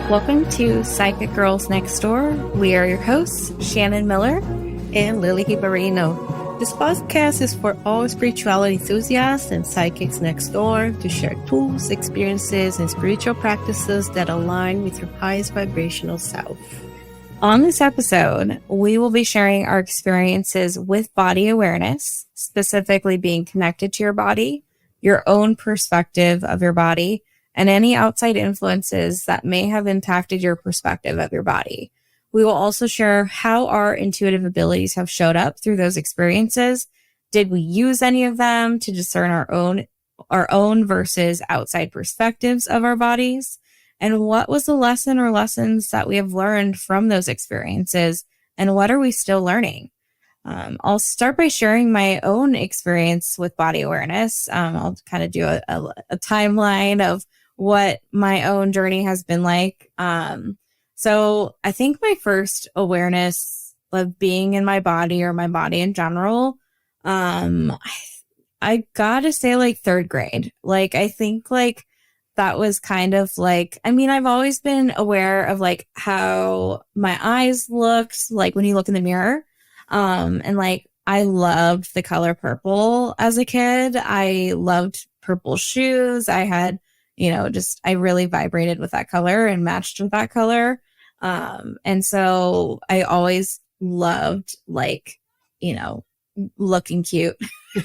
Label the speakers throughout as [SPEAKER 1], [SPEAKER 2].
[SPEAKER 1] Welcome to Psychic Girls Next Door. We are your hosts, Shannon Miller
[SPEAKER 2] and Lili. This podcast is for all spirituality enthusiasts and psychics next door to share tools, experiences, and spiritual practices that align with your highest vibrational self.
[SPEAKER 1] On this episode, we will be sharing our experiences with body awareness, specifically being connected to your body, your own perspective of your body, and any outside influences that may have impacted your perspective of your body. We will also share how our intuitive abilities have showed up through those experiences. Did we use any of them to discern our own versus outside perspectives of our bodies? And what was the lesson or lessons that we have learned from those experiences? And what are we still learning? I'll start by sharing my own experience with body awareness. I'll kind of do a timeline of what my own journey has been like. So I think my first awareness of being in my body or my body in general, I gotta say like third grade. Like, I think like that was kind of like, I mean, I've always been aware of like how my eyes looked like when you look in the mirror. And like, I loved the color purple as a kid. I loved purple shoes. I had, I really vibrated with that color and matched with that color. And so I always loved looking cute.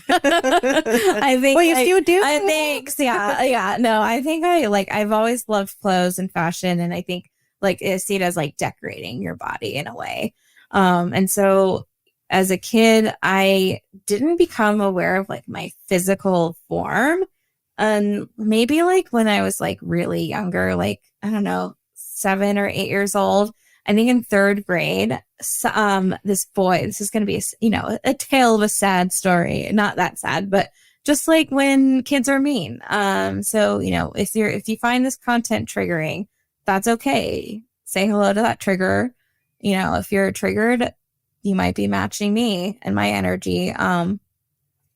[SPEAKER 1] I think
[SPEAKER 2] well, you still do.
[SPEAKER 1] I think, yeah. No, I think I've always loved clothes and fashion. And I think I see it as like decorating your body in a way. And so as a kid, I didn't become aware of like my physical form. And maybe like when I was like really younger, like, I don't know, 7 or 8 years old, I think in third grade, this boy, this is going to be, a tale of a sad story. Not that sad, but just like when kids are mean. So, if you find this content triggering, that's okay. Say hello to that trigger. If you're triggered, you might be matching me and my energy.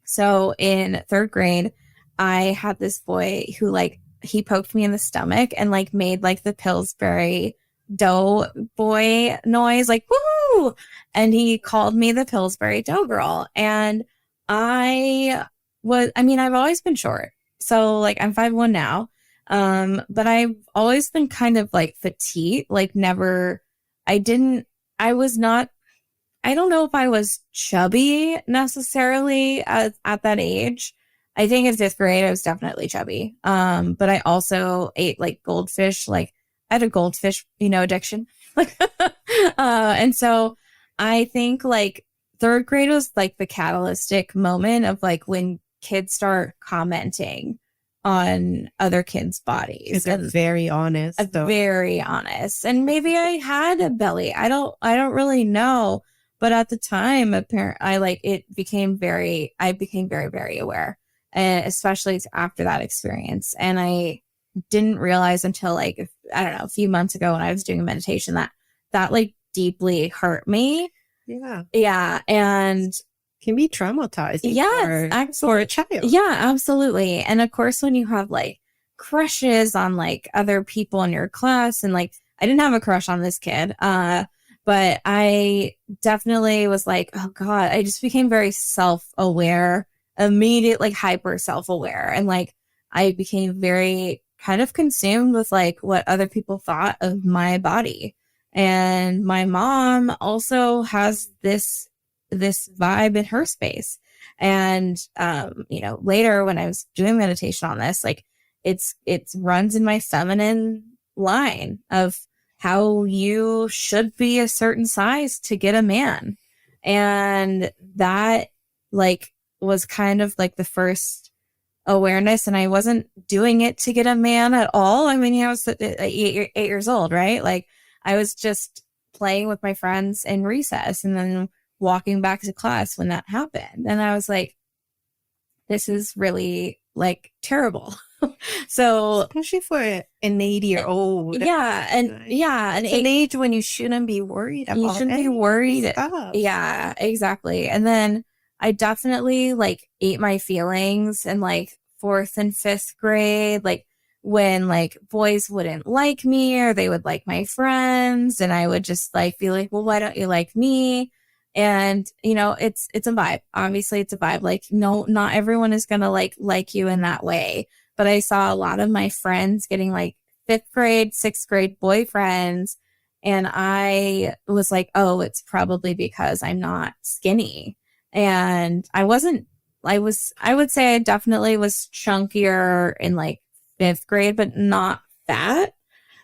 [SPEAKER 1] So in third grade, I had this boy who he poked me in the stomach and made the Pillsbury dough boy noise, woo! And he called me the Pillsbury dough girl. And I've always been short. So I'm 5'1" now. But I've always been kind of petite, I don't know if I was chubby necessarily at that age. I think in 5th grade, I was definitely chubby. But I also ate goldfish. I had a goldfish, addiction. And so I think 3rd grade was the catalytic moment of when kids start commenting on other kids' bodies.
[SPEAKER 2] It's very honest.
[SPEAKER 1] Very honest. And maybe I had a belly. I don't really know. But at the time, I became very, very aware. And especially after that experience. And I didn't realize until I don't know, a few months ago when I was doing a meditation that deeply hurt me.
[SPEAKER 2] Yeah.
[SPEAKER 1] Yeah. And
[SPEAKER 2] can be traumatizing for a child.
[SPEAKER 1] Yeah, absolutely. And of course, when you have crushes on other people in your class, and I didn't have a crush on this kid, but I definitely was oh God, I just became very self-aware, immediate, hyper self-aware. And I became very kind of consumed with what other people thought of my body. And my mom also has this vibe in her space. And, later when I was doing meditation on this, it runs in my feminine line of how you should be a certain size to get a man. And that was kind of the first awareness. And I wasn't doing it to get a man at all. I mean, I was 8 years old, right? I was just playing with my friends in recess and then walking back to class when that happened. And I was this is really terrible. So
[SPEAKER 2] especially for an 8-year-old.
[SPEAKER 1] Yeah. And
[SPEAKER 2] it's an age when you shouldn't be worried about.
[SPEAKER 1] You shouldn't be worried.
[SPEAKER 2] Stuff.
[SPEAKER 1] Yeah, exactly. And then I definitely ate my feelings and fourth and fifth grade, like when like boys wouldn't like me or they would like my friends, and I would just like be like, well, why don't you like me? And it's a vibe. Obviously it's a vibe. Like, no, not everyone is gonna like you in that way. But I saw a lot of my friends getting like fifth grade, sixth grade boyfriends, and I was like, oh, it's probably because I'm not skinny. And I would say I definitely was chunkier in like fifth grade, but not fat.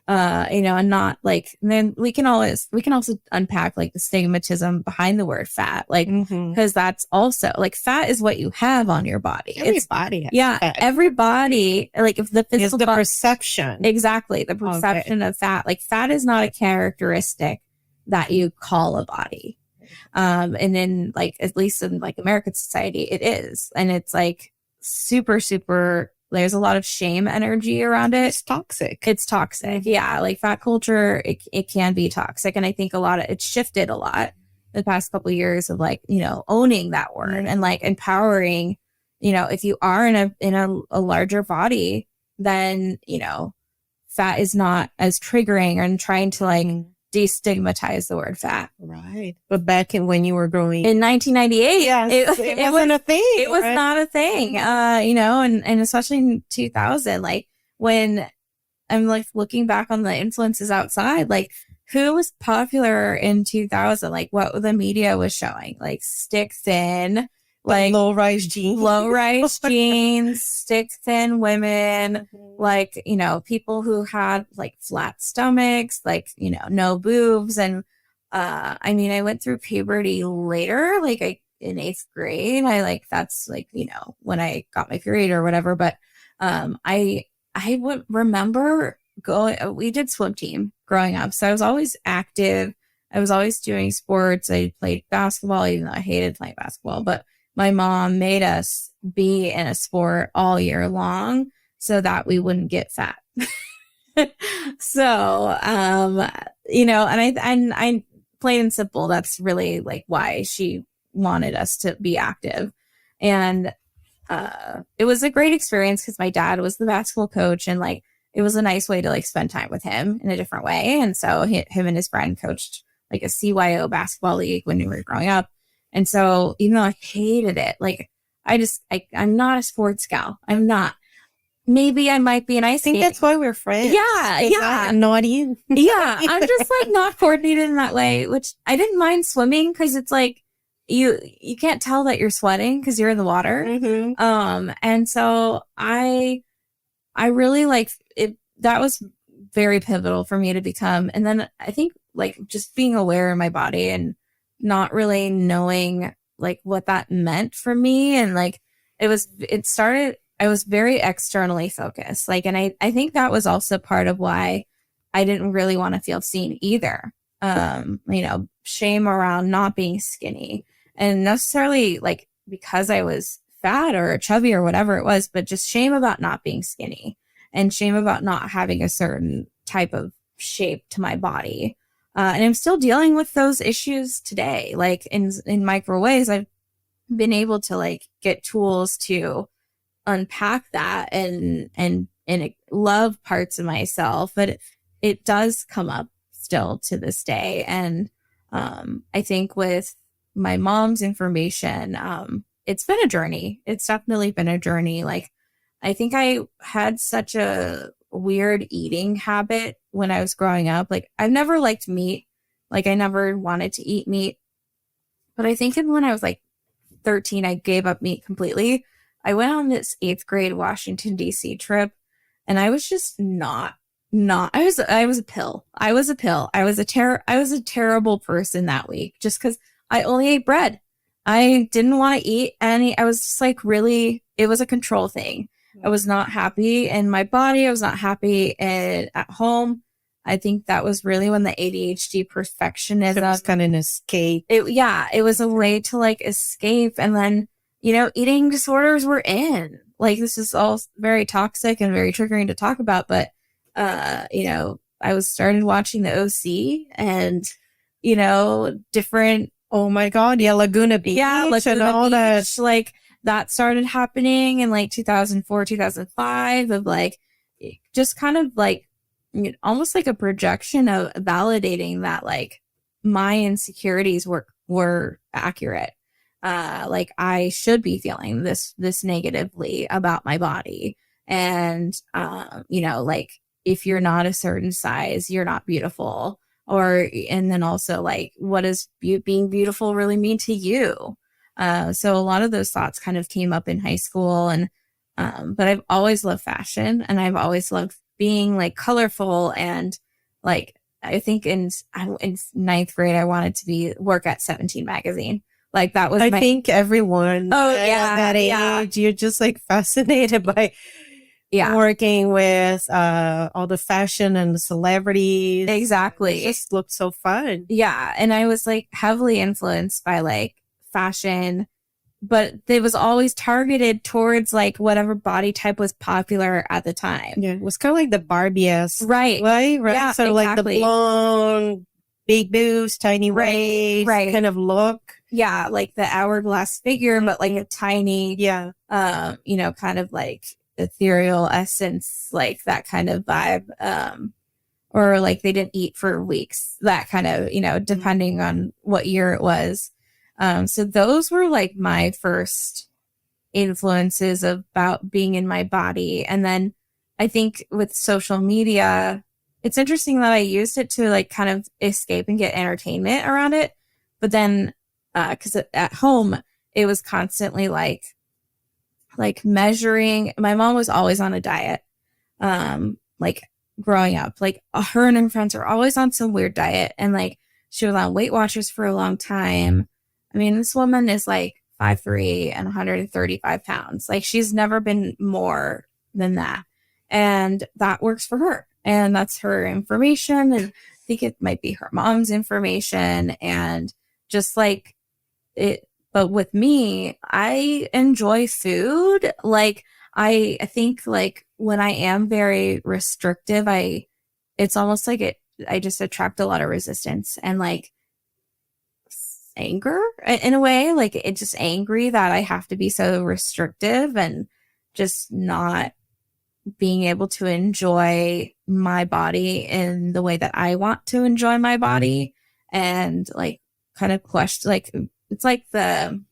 [SPEAKER 1] And not like, and then we can also unpack like the stigmatism behind the word fat, like, because that's also like fat is what you have on your body.
[SPEAKER 2] Everybody
[SPEAKER 1] has fat. Everybody, like if the physical
[SPEAKER 2] is the perception.
[SPEAKER 1] Exactly. The perception of fat, like fat is not a characteristic that you call a body. And then like, at least in like American society, it is. And it's like super, super, there's a lot of shame energy around it.
[SPEAKER 2] It's toxic.
[SPEAKER 1] Yeah. Like fat culture, it can be toxic. And I think it's shifted a lot the past couple of years of like, owning that word and like empowering, if you are in a larger body, then, fat is not as triggering and trying to like destigmatize the word fat.
[SPEAKER 2] Right. But back when you were growing
[SPEAKER 1] in 1998,
[SPEAKER 2] it wasn't a thing.
[SPEAKER 1] It was not a thing. And especially in 2000, like when I'm like looking back on the influences outside, like who was popular in 2000, like what the media was showing, like stick thin, like
[SPEAKER 2] low-rise jeans,
[SPEAKER 1] stick thin women, like, people who had like flat stomachs, like, no boobs. And, I went through puberty later, like in eighth grade, that's like, when I got my period or whatever. But, I would remember we did swim team growing up. So I was always active. I was always doing sports. I played basketball, even though I hated playing basketball, but my mom made us be in a sport all year long so that we wouldn't get fat. So, and I plain and simple, that's really like why she wanted us to be active. And, it was a great experience because my dad was the basketball coach, and like, it was a nice way to like spend time with him in a different way. And so him and his friend coached like a CYO basketball league when we were growing up. And so even though I hated it, like I'm not a sports gal. I'm not. Maybe I might be. And I
[SPEAKER 2] think that's why we're friends.
[SPEAKER 1] Yeah.
[SPEAKER 2] I'm not you.
[SPEAKER 1] Yeah. I'm just like not coordinated in that way, which I didn't mind swimming because it's like you can't tell that you're sweating because you're in the water. And so I really like it. That was very pivotal for me to become. And then I think like just being aware of my body and not really knowing like what that meant for me. And like, I was very externally focused. Like, and I think that was also part of why I didn't really want to feel seen either. Shame around not being skinny, and necessarily like because I was fat or chubby or whatever it was, but just shame about not being skinny and shame about not having a certain type of shape to my body. And I'm still dealing with those issues today. Like in micro ways, I've been able to like get tools to unpack that and love parts of myself, but it does come up still to this day. And I think with my mom's information, it's been a journey. It's definitely been a journey. Like I think I had such a weird eating habit when I was growing up. Like I've never liked meat. Like I never wanted to eat meat. But I think when I was like 13, I gave up meat completely. I went on this 8th grade Washington, D.C. trip, and I was just I was a pill. I was a terrible person that week just because I only ate bread. I didn't want to eat any. I was just like really, it was a control thing. I was not happy in my body. I was not happy at home. I think that was really when the ADHD perfectionism.
[SPEAKER 2] It was kind of an escape.
[SPEAKER 1] It was a way to like escape. And then, eating disorders were in. Like this is all very toxic and very triggering to talk about. But, I started watching the OC and, different.
[SPEAKER 2] Oh my God. Yeah. Laguna Beach.
[SPEAKER 1] Yeah.
[SPEAKER 2] And all that.
[SPEAKER 1] Like, that started happening in like 2004, 2005 of like, just kind of like almost like a projection of validating that like my insecurities were accurate. Like I should be feeling this negatively about my body. And, you know, like if you're not a certain size, you're not beautiful. And then also like, what does being beautiful really mean to you? So a lot of those thoughts kind of came up in high school and, but I've always loved fashion and I've always loved being like colorful and like, I think in ninth grade, I wanted to work at 17 magazine. Like that was
[SPEAKER 2] I think everyone
[SPEAKER 1] yeah,
[SPEAKER 2] at that age, you're just like fascinated by working with all the fashion and the celebrities.
[SPEAKER 1] Exactly.
[SPEAKER 2] It just looked so fun.
[SPEAKER 1] Yeah. And I was like heavily influenced by like fashion, but it was always targeted towards like whatever body type was popular at the time.
[SPEAKER 2] Yeah. It was kind of like the Barbie-esque.
[SPEAKER 1] Right.
[SPEAKER 2] Yeah, so exactly. Like the blonde, big boobs, tiny waist kind of look.
[SPEAKER 1] Yeah, like the hourglass figure, but like a tiny, you know, kind of like ethereal essence, like that kind of vibe. Or like they didn't eat for weeks, that kind of, you know, depending on what year it was. So those were like my first influences about being in my body. And then I think with social media, it's interesting that I used it to like kind of escape and get entertainment around it. But then, cause at home, it was constantly like measuring. My mom was always on a diet. Like growing up, like her and her friends are always on some weird diet. And like, she was on Weight Watchers for a long time. I mean, this woman is like 5'3" and 135 pounds. Like she's never been more than that. And that works for her. And that's her information. And I think it might be her mom's information. And just like it, but with me, I enjoy food. Like I think like when I am very restrictive, it's almost like I just attract a lot of resistance and like anger in a way, like it's just angry that I have to be so restrictive and just not being able to enjoy my body in the way that I want to enjoy my body. And like kind of question, like it's like the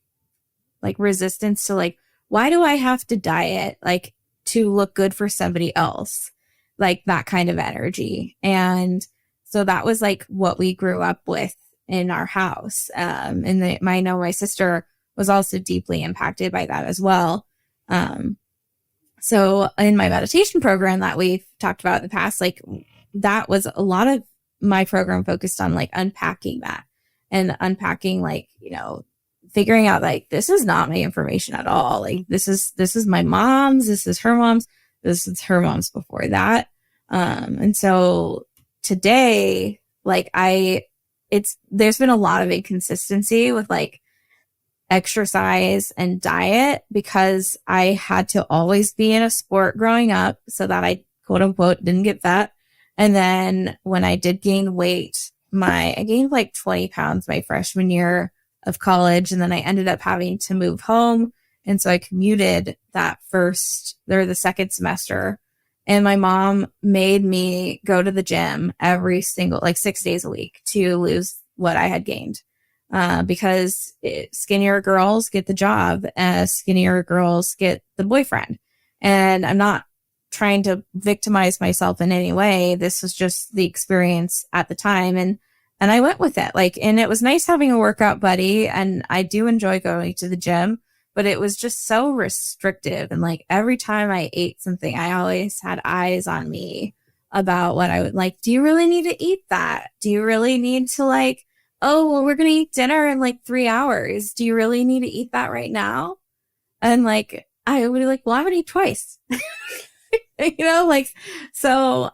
[SPEAKER 1] like resistance to like, why do I have to diet like to look good for somebody else? Like that kind of energy. And so that was like what we grew up with in our house. And I know my sister was also deeply impacted by that as well. So in my meditation program that we've talked about in the past, like that was a lot of my program focused on like unpacking that and unpacking, like, you know, figuring out like, this is not my information at all. Like this is my mom's, this is her mom's, this is her mom's before that. And so today, like there's been a lot of inconsistency with like exercise and diet because I had to always be in a sport growing up so that I quote unquote didn't get fat. And then when I did gain weight, I gained like 20 pounds my freshman year of college. And then I ended up having to move home. And so I commuted the second semester. And my mom made me go to the gym every single, like 6 days a week to lose what I had gained. Because skinnier girls get the job, skinnier girls get the boyfriend. And I'm not trying to victimize myself in any way. This was just the experience at the time. And I went with it. Like, and it was nice having a workout buddy. And I do enjoy going to the gym, but it was just so restrictive. And like every time I ate something, I always had eyes on me about what I would like. Do you really need to eat that? Do you really need to like, oh, well, we're going to eat dinner in like 3 hours. Do you really need to eat that right now? And like, I would be like, well, I would eat twice, you know, like, so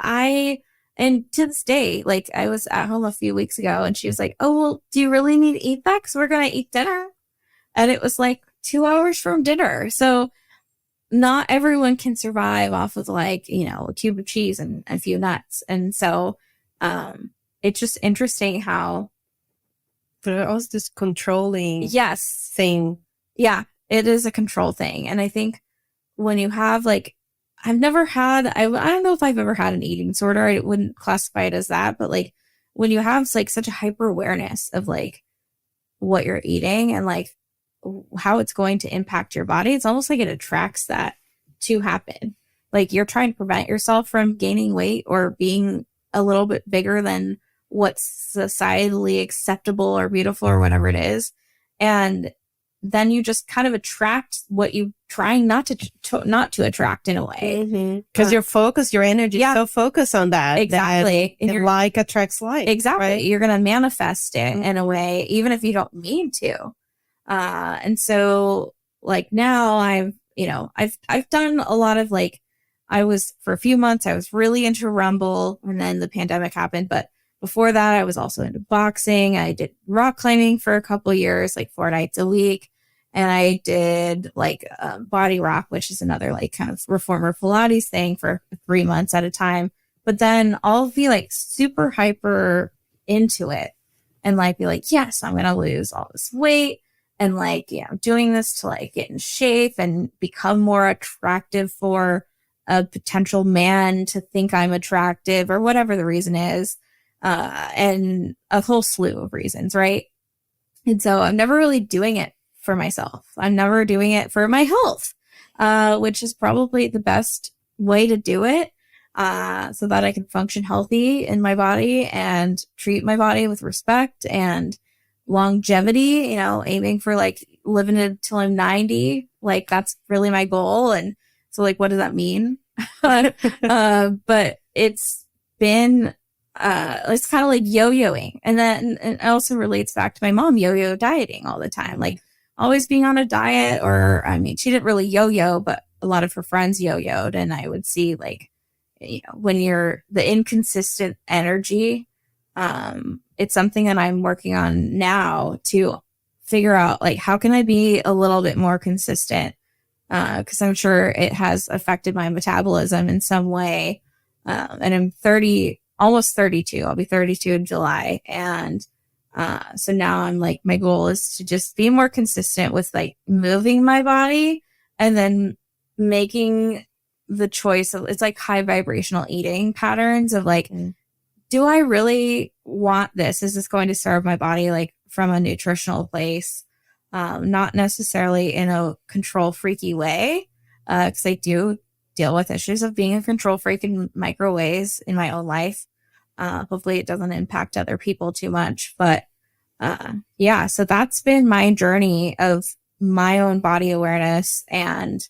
[SPEAKER 1] and to this day, like I was at home a few weeks ago and she was like, oh, well, do you really need to eat that? Cause we're going to eat dinner. And it was like 2 hours from dinner. So not everyone can survive off of like, you know, a cube of cheese and a few nuts. And so, it's just interesting how,
[SPEAKER 2] but also this controlling
[SPEAKER 1] yes
[SPEAKER 2] thing.
[SPEAKER 1] Yeah. it is a control thing. And I think when you have like, I've never had, I don't know if I've ever had an eating disorder. I wouldn't classify it as that, but like when you have like such a hyper awareness of like what you're eating and like how it's going to impact your body, it's almost like it attracts that to happen. Like you're trying to prevent yourself from gaining weight or being a little bit bigger than what's societally acceptable or beautiful or whatever it is. And then you just kind of attract what you trying not to attract in a way.
[SPEAKER 2] Because your focus, your energy is so focused on that.
[SPEAKER 1] Exactly.
[SPEAKER 2] That like attracts like.
[SPEAKER 1] Exactly.
[SPEAKER 2] Right?
[SPEAKER 1] You're going to manifest it in a way, even if you don't mean to. And so like now I've done a lot of like, for a few months, I was really into Rumble and then the pandemic happened. But before that, I was also into boxing. I did rock climbing for a couple of years, like 4 nights a week. And I did like body rock, which is another like kind of reformer Pilates thing for 3 months at a time. But then I'll be like super hyper into it and like be like, yes, I'm going to lose all this weight. And like, yeah, I'm doing this to like get in shape and become more attractive for a potential man to think I'm attractive or whatever the reason is. And a whole slew of reasons, right? And so I'm never really doing it for myself. I'm never doing it for my health, which is probably the best way to do it, so that I can function healthy in my body and treat my body with respect and longevity, aiming for like living until I'm 90. Like that's really my goal. And so like, what does that mean? But it's been, it's kind of like yo-yoing. And then it also relates back to my mom yo-yo dieting all the time. Like always being on a diet she didn't really yo-yo, but a lot of her friends yo-yoed. And I would see like, when you're the inconsistent energy, it's something that I'm working on now to figure out like, how can I be a little bit more consistent? Cause I'm sure it has affected my metabolism in some way. And I'm almost 32. I'll be 32 in July. And so now I'm like, my goal is to just be more consistent with like moving my body and then making the choice of, it's like high vibrational eating patterns of like, do I really want this? Is this going to serve my body like from a nutritional place? Not necessarily in a control freaky way. Cause I do deal with issues of being a control freak in micro ways in my own life. Hopefully it doesn't impact other people too much, but, yeah, so that's been my journey of my own body awareness and,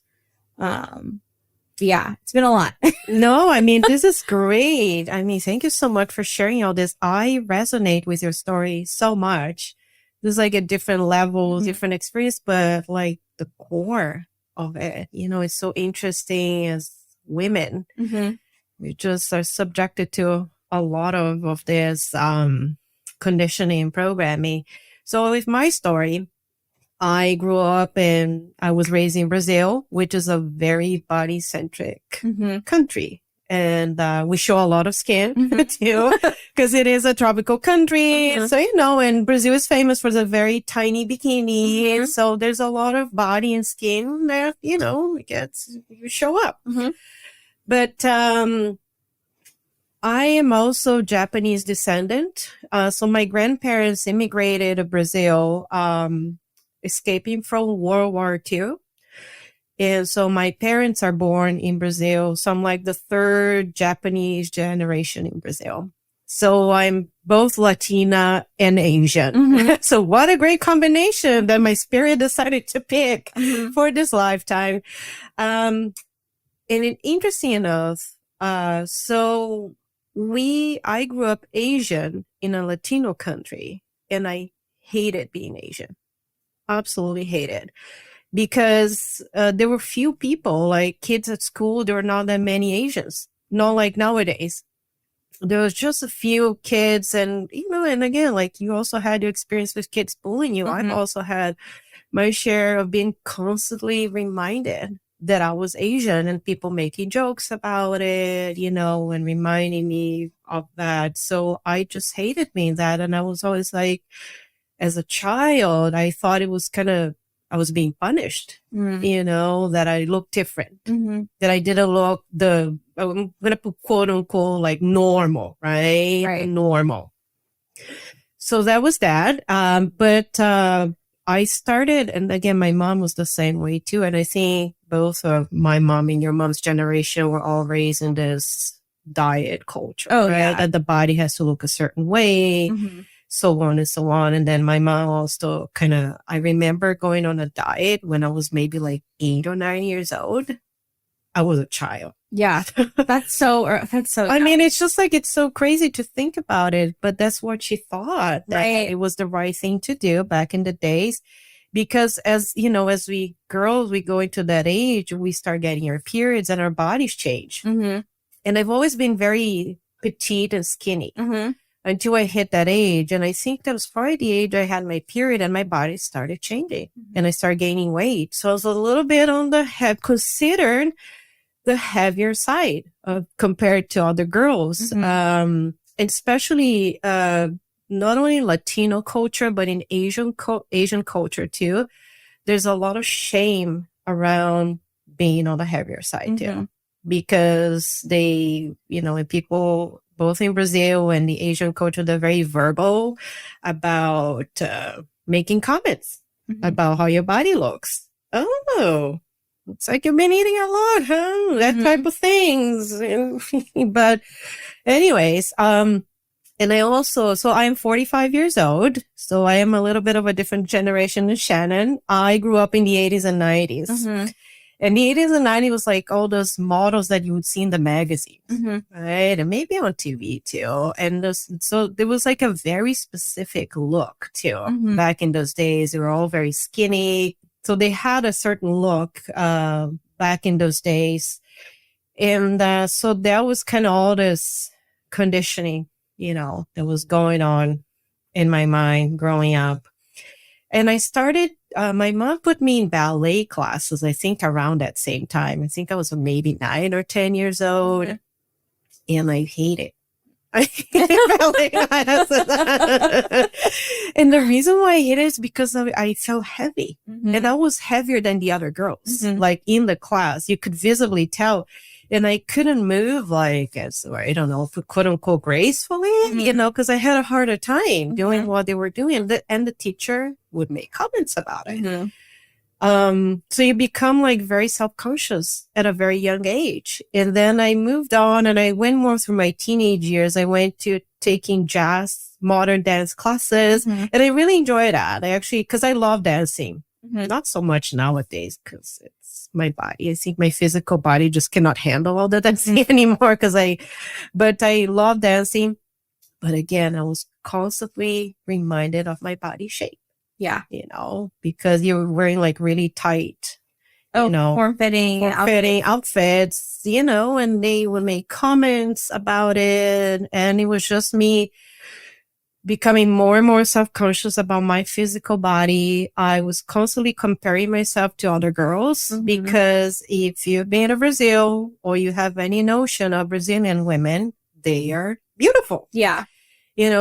[SPEAKER 1] yeah, it's been a lot.
[SPEAKER 2] No, I mean, this is great. I mean, thank you so much for sharing all this. I resonate with your story so much. There's like a different level, different experience, but like the core of it, is so interesting as women. We just are subjected to a lot of this conditioning and programming. So with my story, I grew up I was raised in Brazil, which is a very body-centric country. And we show a lot of skin too, because it is a tropical country. So, and Brazil is famous for the very tiny bikini. So there's a lot of body and skin that, you show up. But I am also Japanese descendant. So my grandparents immigrated to Brazil, escaping from World War II. And so my parents are born in Brazil. So I'm like the third Japanese generation in Brazil. So I'm both Latina and Asian. So what a great combination that my spirit decided to pick for this lifetime. And interesting enough, so I grew up Asian in a Latino country, and I hated being Asian. Absolutely hated. Because there were few people, like kids at school, there were not that many Asians. Not like nowadays. There was just a few kids, and and again, like you also had your experience with kids bullying you. I've also had my share of being constantly reminded that I was Asian and people making jokes about it, and reminding me of that. So I just hated being that. And I was always like, as a child, I thought it was kind of I was being punished, that I looked different, that I didn't look I'm going to put quote unquote like normal, right? Normal. So that was that. But I started, and again, my mom was the same way too. And I think both of my mom and your mom's generation were all raised in this diet culture, right? That the body has to look a certain way, so on and so on. And then my mom also I remember going on a diet when I was maybe like 8 or 9 years old. I was a child.
[SPEAKER 1] Yeah. That's so
[SPEAKER 2] I mean, it's just like, it's so crazy to think about it, but that's what she thought, that it was the right thing to do back in the days. Because as we girls, we go into that age, we start getting our periods and our bodies change. And I've always been very petite and skinny until I hit that age. And I think that was probably the age I had my period and my body started changing and I started gaining weight. So I was a little bit on the considered the heavier side compared to other girls. Especially not only in Latino culture, but in Asian culture too. There's a lot of shame around being on the heavier side too. Because they, people both in Brazil and the Asian culture, they're very verbal about making comments about how your body looks. Oh, looks like you've been eating a lot, huh? That type of things. But anyways, and I also, so I'm 45 years old. So I am a little bit of a different generation than Shannon. I grew up in the 80s and 90s. And the 80s and 90s was like all those models that you would see in the magazines, right? And maybe on TV too. And so there was like a very specific look too. Back in those days, they were all very skinny. So they had a certain look back in those days. And so that was kind of all this conditioning, that was going on in my mind growing up. And I started, my mom put me in ballet classes, I think around that same time. I think I was maybe 9 or 10 years old. And I hate it. I hate ballet classes. And the reason why I hate it is because I felt heavy. And I was heavier than the other girls. Like in the class, you could visibly tell. And I couldn't move I don't know, quote unquote gracefully, because I had a harder time doing what they were doing. And the teacher would make comments about it. So you become like very self-conscious at a very young age. And then I moved on and I went more through my teenage years. I went to taking jazz, modern dance classes, and I really enjoyed that. Because I love dancing. Not so much nowadays because it's my body. I think my physical body just cannot handle all the dancing anymore but I love dancing. But again, I was constantly reminded of my body shape. Yeah. Because you were wearing like really tight,
[SPEAKER 1] form-fitting
[SPEAKER 2] outfits, and they would make comments about it. And it was just me becoming more and more self-conscious about my physical body. I was constantly comparing myself to other girls because if you've been to Brazil or you have any notion of Brazilian women, they are beautiful.
[SPEAKER 1] Yeah.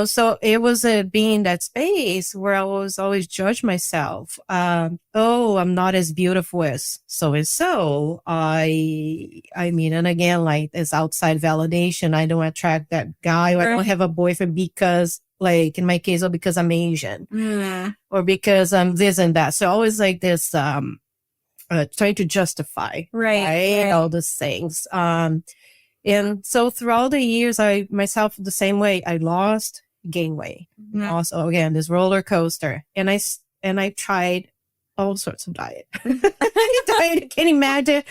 [SPEAKER 2] So it was being in that space where I was always judge myself. I'm not as beautiful as so-and-so. I mean, and again, like this outside validation, I don't attract that guy. Or I don't have a boyfriend because, like in my case, or because I'm Asian or because I'm this and that. So always like this, trying to justify, right? All those things. And so throughout the years, I myself the same way, I lost, gained weight. Also, again, this roller coaster. And I tried all sorts of diet. I can't imagine.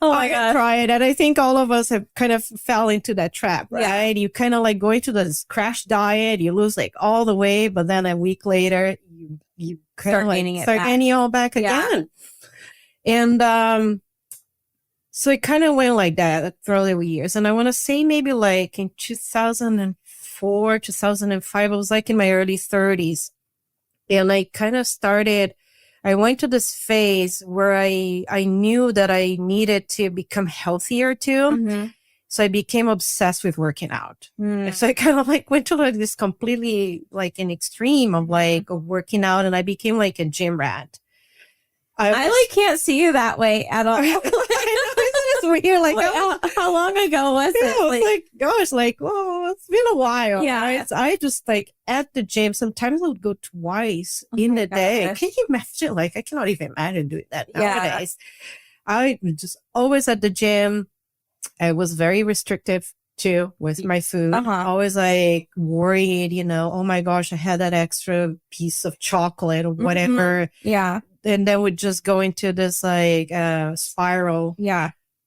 [SPEAKER 1] Oh my God.
[SPEAKER 2] I tried. And I think all of us have kind of fell into that trap, right? Yeah. You kind of like go into this crash diet, you lose like all the weight, but then a week later, you kind of like start gaining it all back again. And, so it kind of went like that throughout the years. And I want to say maybe like in 2004, 2005, I was like in my early 30s. And I kind of I went to this phase where I knew that I needed to become healthier too. So I became obsessed with working out. So I kind of like went to like this completely like an extreme of like of working out. And I became like a gym rat.
[SPEAKER 1] I like can't see you that way at all.
[SPEAKER 2] It's weird. Like,
[SPEAKER 1] how long ago was it?
[SPEAKER 2] I was like, gosh, like, oh, it's been a while.
[SPEAKER 1] Yeah.
[SPEAKER 2] Right? I just like at the gym, sometimes I would go twice in the day. Can you imagine? Like, I cannot even imagine doing that nowadays. I was just always at the gym. I was very restrictive too with my food. Always like worried, you know, oh my gosh, I had that extra piece of chocolate or whatever.
[SPEAKER 1] Yeah.
[SPEAKER 2] And then would just go into this like spiral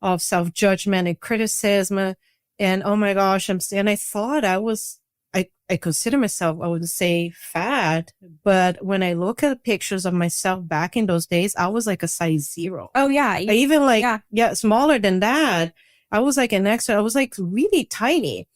[SPEAKER 2] of self-judgment and criticism. And oh my gosh, and I thought I consider myself, I would say fat, but when I look at pictures of myself back in those days, I was like a size 0.
[SPEAKER 1] Oh yeah.
[SPEAKER 2] I even like, smaller than that. I was like I was like really tiny.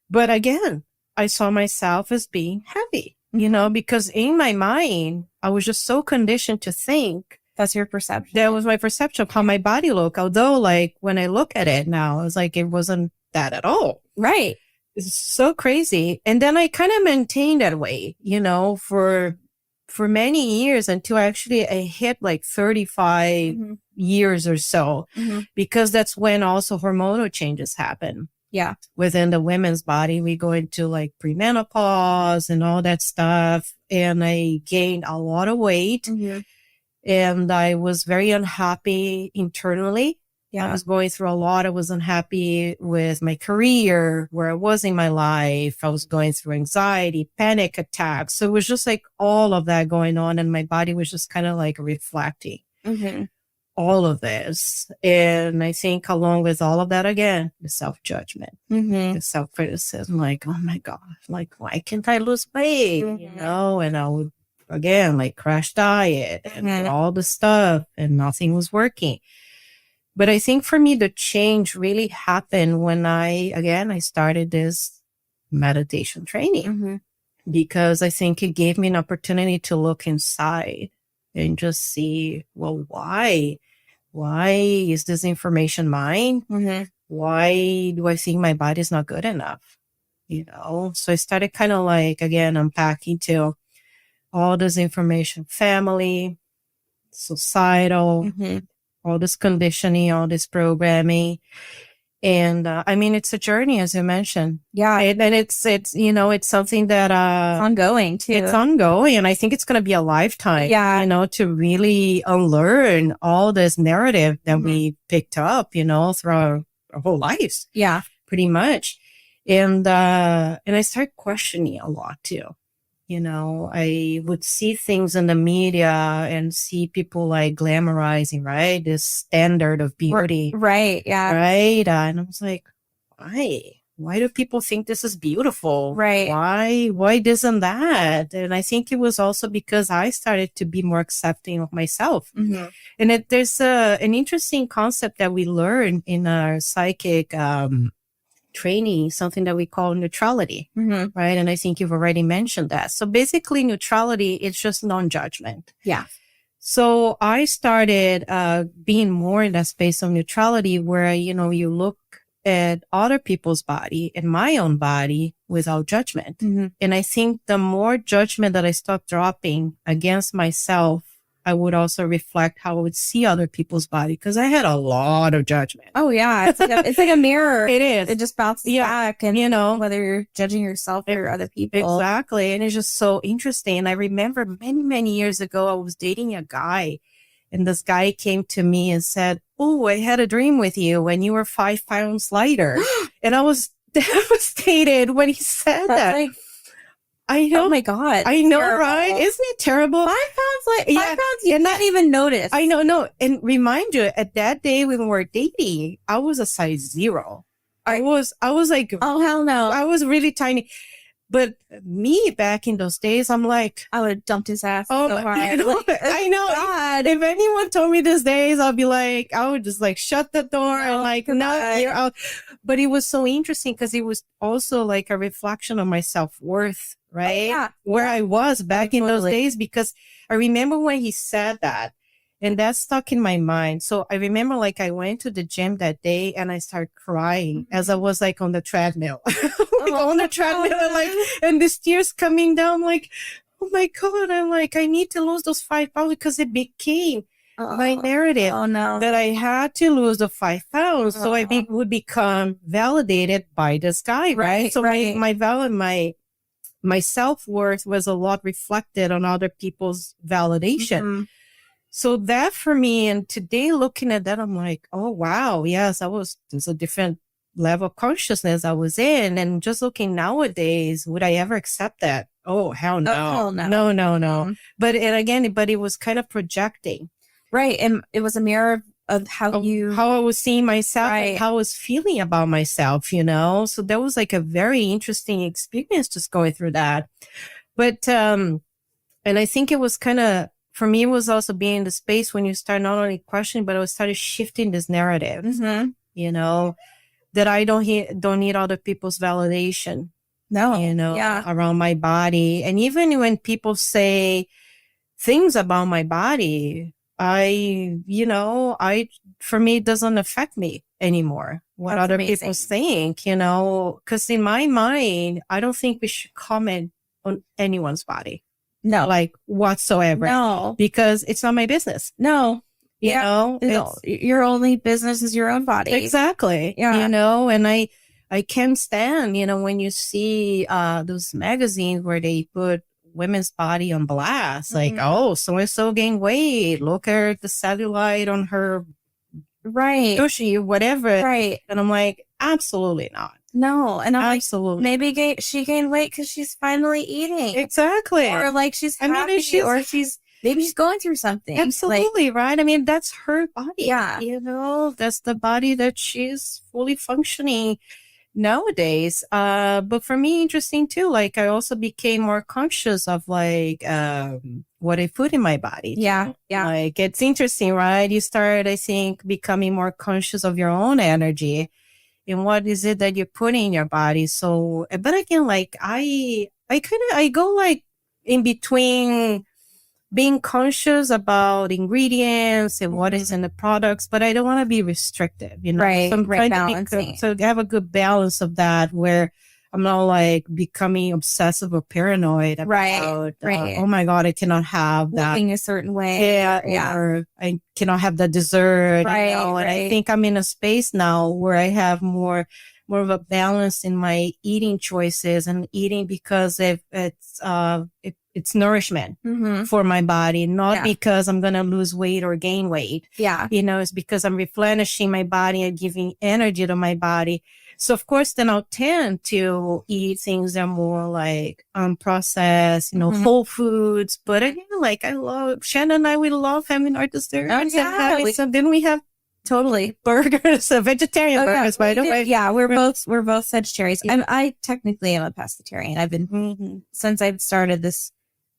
[SPEAKER 2] But again, I saw myself as being heavy, you know, because in my mind, I was just so conditioned to think.
[SPEAKER 1] That's your perception.
[SPEAKER 2] That was my perception of how my body looked. Although like when I look at it now, it's like, it wasn't that at all.
[SPEAKER 1] Right.
[SPEAKER 2] It's so crazy. And then I kind of maintained that way, you know, for many years until I hit like 35 years or so, because that's when also hormonal changes happen.
[SPEAKER 1] Yeah.
[SPEAKER 2] Within the women's body, we go into like premenopause and all that stuff. And I gained a lot of weight and I was very unhappy internally. I was going through a lot. I was unhappy with my career, where I was in my life. I was going through anxiety, panic attacks. So it was just like all of that going on. And my body was just kind of like reflecting all of this. And I think along with all of that, again, the self-judgment, the self-criticism, like, oh my God, like, why can't I lose weight? You know, and I would, again, like crash diet and all the stuff, and nothing was working. But I think for me, the change really happened when I started this meditation training, because I think it gave me an opportunity to look inside and just see, well, why is this information mine? Why do I think my body's not good enough? You know, so I started kind of like, again, unpacking to all this information, family, societal, all this conditioning, all this programming. And I mean, it's a journey, as you mentioned.
[SPEAKER 1] Yeah.
[SPEAKER 2] And it's, you know, it's something that
[SPEAKER 1] ongoing too.
[SPEAKER 2] It's ongoing. And I think it's going to be a lifetime, you know, to really unlearn all this narrative that we picked up, you know, throughout our whole lives.
[SPEAKER 1] Yeah.
[SPEAKER 2] Pretty much. And I started questioning a lot too. You know, I would see things in the media and see people like glamorizing, right? This standard of beauty.
[SPEAKER 1] Right. Yeah.
[SPEAKER 2] Right. And I was like, why? Why do people think this is beautiful?
[SPEAKER 1] Right.
[SPEAKER 2] Why this and that? And I think it was also because I started to be more accepting of myself. And there's an interesting concept that we learn in our psychic training, something that we call neutrality, right? And I think you've already mentioned that. So basically neutrality, it's just non-judgment.
[SPEAKER 1] Yeah.
[SPEAKER 2] So I started being more in that space of neutrality where, you know, you look at other people's body and my own body without judgment. And I think the more judgment that I stopped dropping against myself, I would also reflect how I would see other people's body, because I had a lot of judgment.
[SPEAKER 1] Oh yeah, it's like a mirror.
[SPEAKER 2] It is.
[SPEAKER 1] It just bounces back, and you know whether you're judging yourself or other people.
[SPEAKER 2] Exactly, and it's just so interesting. And I remember many years ago, I was dating a guy, and this guy came to me and said, "Oh, I had a dream with you when you were 5 pounds lighter," and I was devastated when he said that.
[SPEAKER 1] Like,
[SPEAKER 2] I know.
[SPEAKER 1] Oh my God.
[SPEAKER 2] I know, terrible. Right? Isn't it terrible?
[SPEAKER 1] 5 pounds, like 5 pounds, you not even notice.
[SPEAKER 2] I know, no. And remind you, at that day when we were dating, I was a size 0. I was like,
[SPEAKER 1] oh hell no.
[SPEAKER 2] I was really tiny. But me back in those days, I'm like,
[SPEAKER 1] I would have dumped his ass
[SPEAKER 2] so hard. I know. God. If anyone told me these days, I'll be like, I would just like shut the door and like, no, you're out. But it was so interesting because it was also like a reflection of my self-worth, right?
[SPEAKER 1] Oh, yeah.
[SPEAKER 2] Where I was back in those days, because I remember when he said that. And that stuck in my mind. So I remember like I went to the gym that day and I started crying as I was like on the treadmill, on the treadmill, and like, and the tears coming down, like, oh my God, I'm like, I need to lose those 5 pounds, because it became my narrative that I had to lose the 5 pounds. So I think would become validated by this guy, right? So my self-worth was a lot reflected on other people's validation. So that for me, and today looking at that, I'm like, oh, wow. Yes, there's a different level of consciousness I was in. And just looking nowadays, would I ever accept that? Oh, hell no.
[SPEAKER 1] hell no.
[SPEAKER 2] No. But it was kind of projecting.
[SPEAKER 1] Right. And it was a mirror of how
[SPEAKER 2] I was seeing myself and how I was feeling about myself, So that was like a very interesting experience just going through that. But, and I think it was kind of, for me, it was also being in the space when you start not only questioning, but I started shifting this narrative, that I don't need other people's validation.
[SPEAKER 1] No.
[SPEAKER 2] Around my body. And even when people say things about my body, for me, it doesn't affect me anymore. What
[SPEAKER 1] That's
[SPEAKER 2] other
[SPEAKER 1] amazing.
[SPEAKER 2] people think, because in my mind, I don't think we should comment on anyone's body.
[SPEAKER 1] No.
[SPEAKER 2] Like whatsoever.
[SPEAKER 1] No.
[SPEAKER 2] Because it's not my business.
[SPEAKER 1] No.
[SPEAKER 2] Your
[SPEAKER 1] only business is your own body.
[SPEAKER 2] Exactly.
[SPEAKER 1] Yeah.
[SPEAKER 2] And I can't stand, when you see those magazines where they put women's body on blast, like, oh, so-and-so gained weight. Look at the cellulite on her tushy, whatever.
[SPEAKER 1] Right.
[SPEAKER 2] And I'm like, absolutely not.
[SPEAKER 1] No. And I'm
[SPEAKER 2] absolutely.
[SPEAKER 1] Like, maybe she gained weight because she's finally eating.
[SPEAKER 2] Exactly.
[SPEAKER 1] Or like she's happy, or maybe she's going through something.
[SPEAKER 2] Absolutely, right? I mean, that's her body.
[SPEAKER 1] Yeah.
[SPEAKER 2] That's the body that she's fully functioning nowadays. But for me, interesting too, like I also became more conscious of like what I put in my body.
[SPEAKER 1] Yeah.
[SPEAKER 2] Like it's interesting, right? You start, I think, becoming more conscious of your own energy and what is it that you're putting in your body. So, but again, like I go like in between being conscious about ingredients and what is in the products, but I don't want to be restrictive,
[SPEAKER 1] Right.
[SPEAKER 2] So I'm trying
[SPEAKER 1] balancing.
[SPEAKER 2] to have a good balance of that where I'm not like becoming obsessive or paranoid about, oh my God, I cannot have that.
[SPEAKER 1] Looking a certain way.
[SPEAKER 2] Or I cannot have that dessert.
[SPEAKER 1] Right.
[SPEAKER 2] And I think I'm in a space now where I have more of a balance in my eating choices and eating because it's nourishment for my body, not because I'm going to lose weight or gain weight.
[SPEAKER 1] Yeah.
[SPEAKER 2] It's because I'm replenishing my body and giving energy to my body. So of course, then I'll tend to eat things that are more like unprocessed, whole foods. But again, like Shannon and I, we love having our desserts. Didn't we have
[SPEAKER 1] totally
[SPEAKER 2] burgers, vegetarian burgers, by the way?
[SPEAKER 1] Yeah, we're both vegetarians. Yeah. I technically am a pescatarian. I've been since I've started this.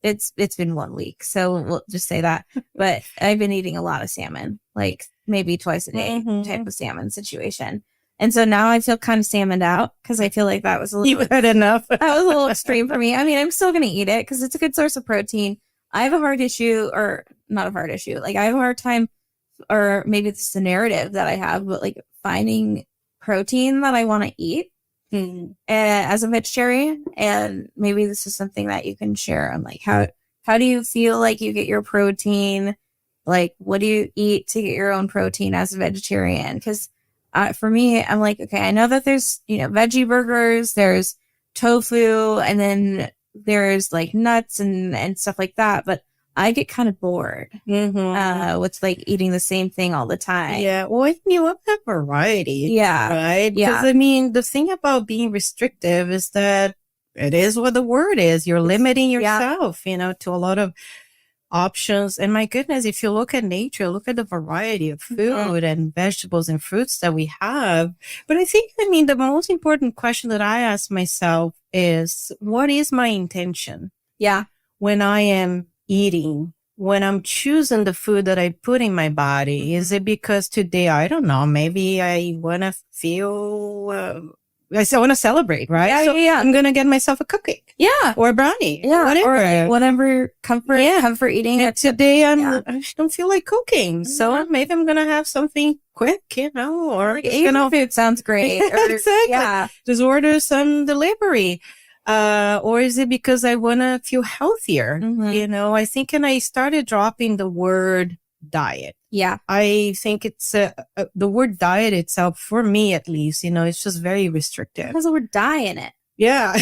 [SPEAKER 1] It's been 1 week, so we'll just say that. But I've been eating a lot of salmon, like maybe twice a day type of salmon situation. And so now I feel kind of salmoned out because I feel like that was a little.
[SPEAKER 2] You had enough.
[SPEAKER 1] That was a little extreme for me. I mean, I'm still going to eat it because it's a good source of protein. I have a hard issue, or not a hard issue. Like I have a hard time, or maybe it's the narrative that I have, but like finding protein that I want to eat as a vegetarian. And maybe this is something that you can share on like how do you feel like you get your protein? Like, what do you eat to get your own protein as a vegetarian? Because for me, I'm like, okay, I know that there's, veggie burgers, there's tofu, and then there's like nuts and stuff like that. But I get kind of bored with like eating the same thing all the time.
[SPEAKER 2] Yeah. Well, you want that variety.
[SPEAKER 1] Yeah.
[SPEAKER 2] Right? Because I mean, the thing about being restrictive is that it is what the word is. You're limiting yourself, to a lot of options. And my goodness, if you look at nature, look at the variety of food and vegetables and fruits that we have. But I think, the most important question that I ask myself is, what is my intention?
[SPEAKER 1] Yeah.
[SPEAKER 2] When I am eating, when I'm choosing the food that I put in my body, is it because today, I don't know, maybe I want to feel, I want to celebrate, right?
[SPEAKER 1] Yeah.
[SPEAKER 2] I'm going to get myself a cookie.
[SPEAKER 1] Yeah.
[SPEAKER 2] Or a brownie.
[SPEAKER 1] Yeah.
[SPEAKER 2] Whatever.
[SPEAKER 1] Or whatever comfort eating.
[SPEAKER 2] And today I don't feel like cooking. So maybe I'm going to have something quick, or
[SPEAKER 1] like Asian food sounds great.
[SPEAKER 2] Exactly.
[SPEAKER 1] Yeah.
[SPEAKER 2] Just order some delivery. Or is it because I want to feel healthier? I think, and I started dropping the word diet.
[SPEAKER 1] Yeah.
[SPEAKER 2] I think it's the word diet itself, for me at least, it's just very restrictive.
[SPEAKER 1] Because the word die in it.
[SPEAKER 2] Yeah.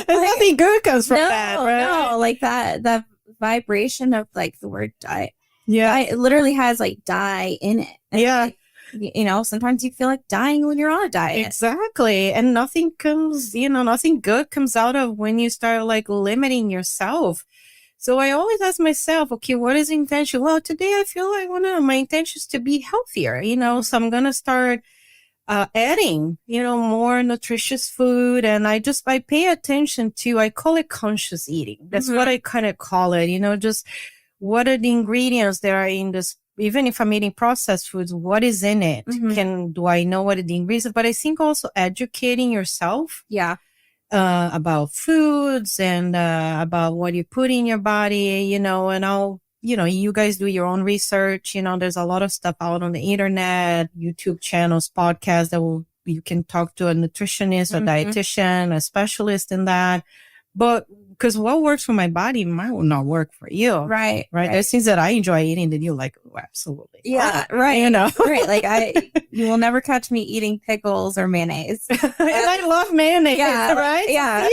[SPEAKER 2] Nothing good comes from that, right?
[SPEAKER 1] No, like that vibration of like the word diet.
[SPEAKER 2] Yeah.
[SPEAKER 1] It literally has like die in it. And
[SPEAKER 2] yeah.
[SPEAKER 1] Like, sometimes you feel like dying when you're on a diet.
[SPEAKER 2] Exactly. And nothing good comes out of when you start like limiting yourself. So I always ask myself, okay, what is the intention? Well, today I feel like my intention is to be healthier, so I'm going to start adding, more nutritious food. And I pay attention to, I call it conscious eating. That's what I kind of call it, just what are the ingredients that are in this, even if I'm eating processed foods, what is in it? Do I know what are the ingredients? But I think also educating yourself.
[SPEAKER 1] Yeah.
[SPEAKER 2] About foods and about what you put in your body, and you guys do your own research. There's a lot of stuff out on the internet, YouTube channels, podcasts you can talk to a nutritionist, a dietitian, a specialist in that. But because what works for my body might not work for you.
[SPEAKER 1] Right.
[SPEAKER 2] There's things that I enjoy eating that you like, oh, absolutely.
[SPEAKER 1] Yeah. Right. Right. Like you will never catch me eating pickles or mayonnaise.
[SPEAKER 2] And I love mayonnaise.
[SPEAKER 1] Yeah.
[SPEAKER 2] Right.
[SPEAKER 1] Yeah.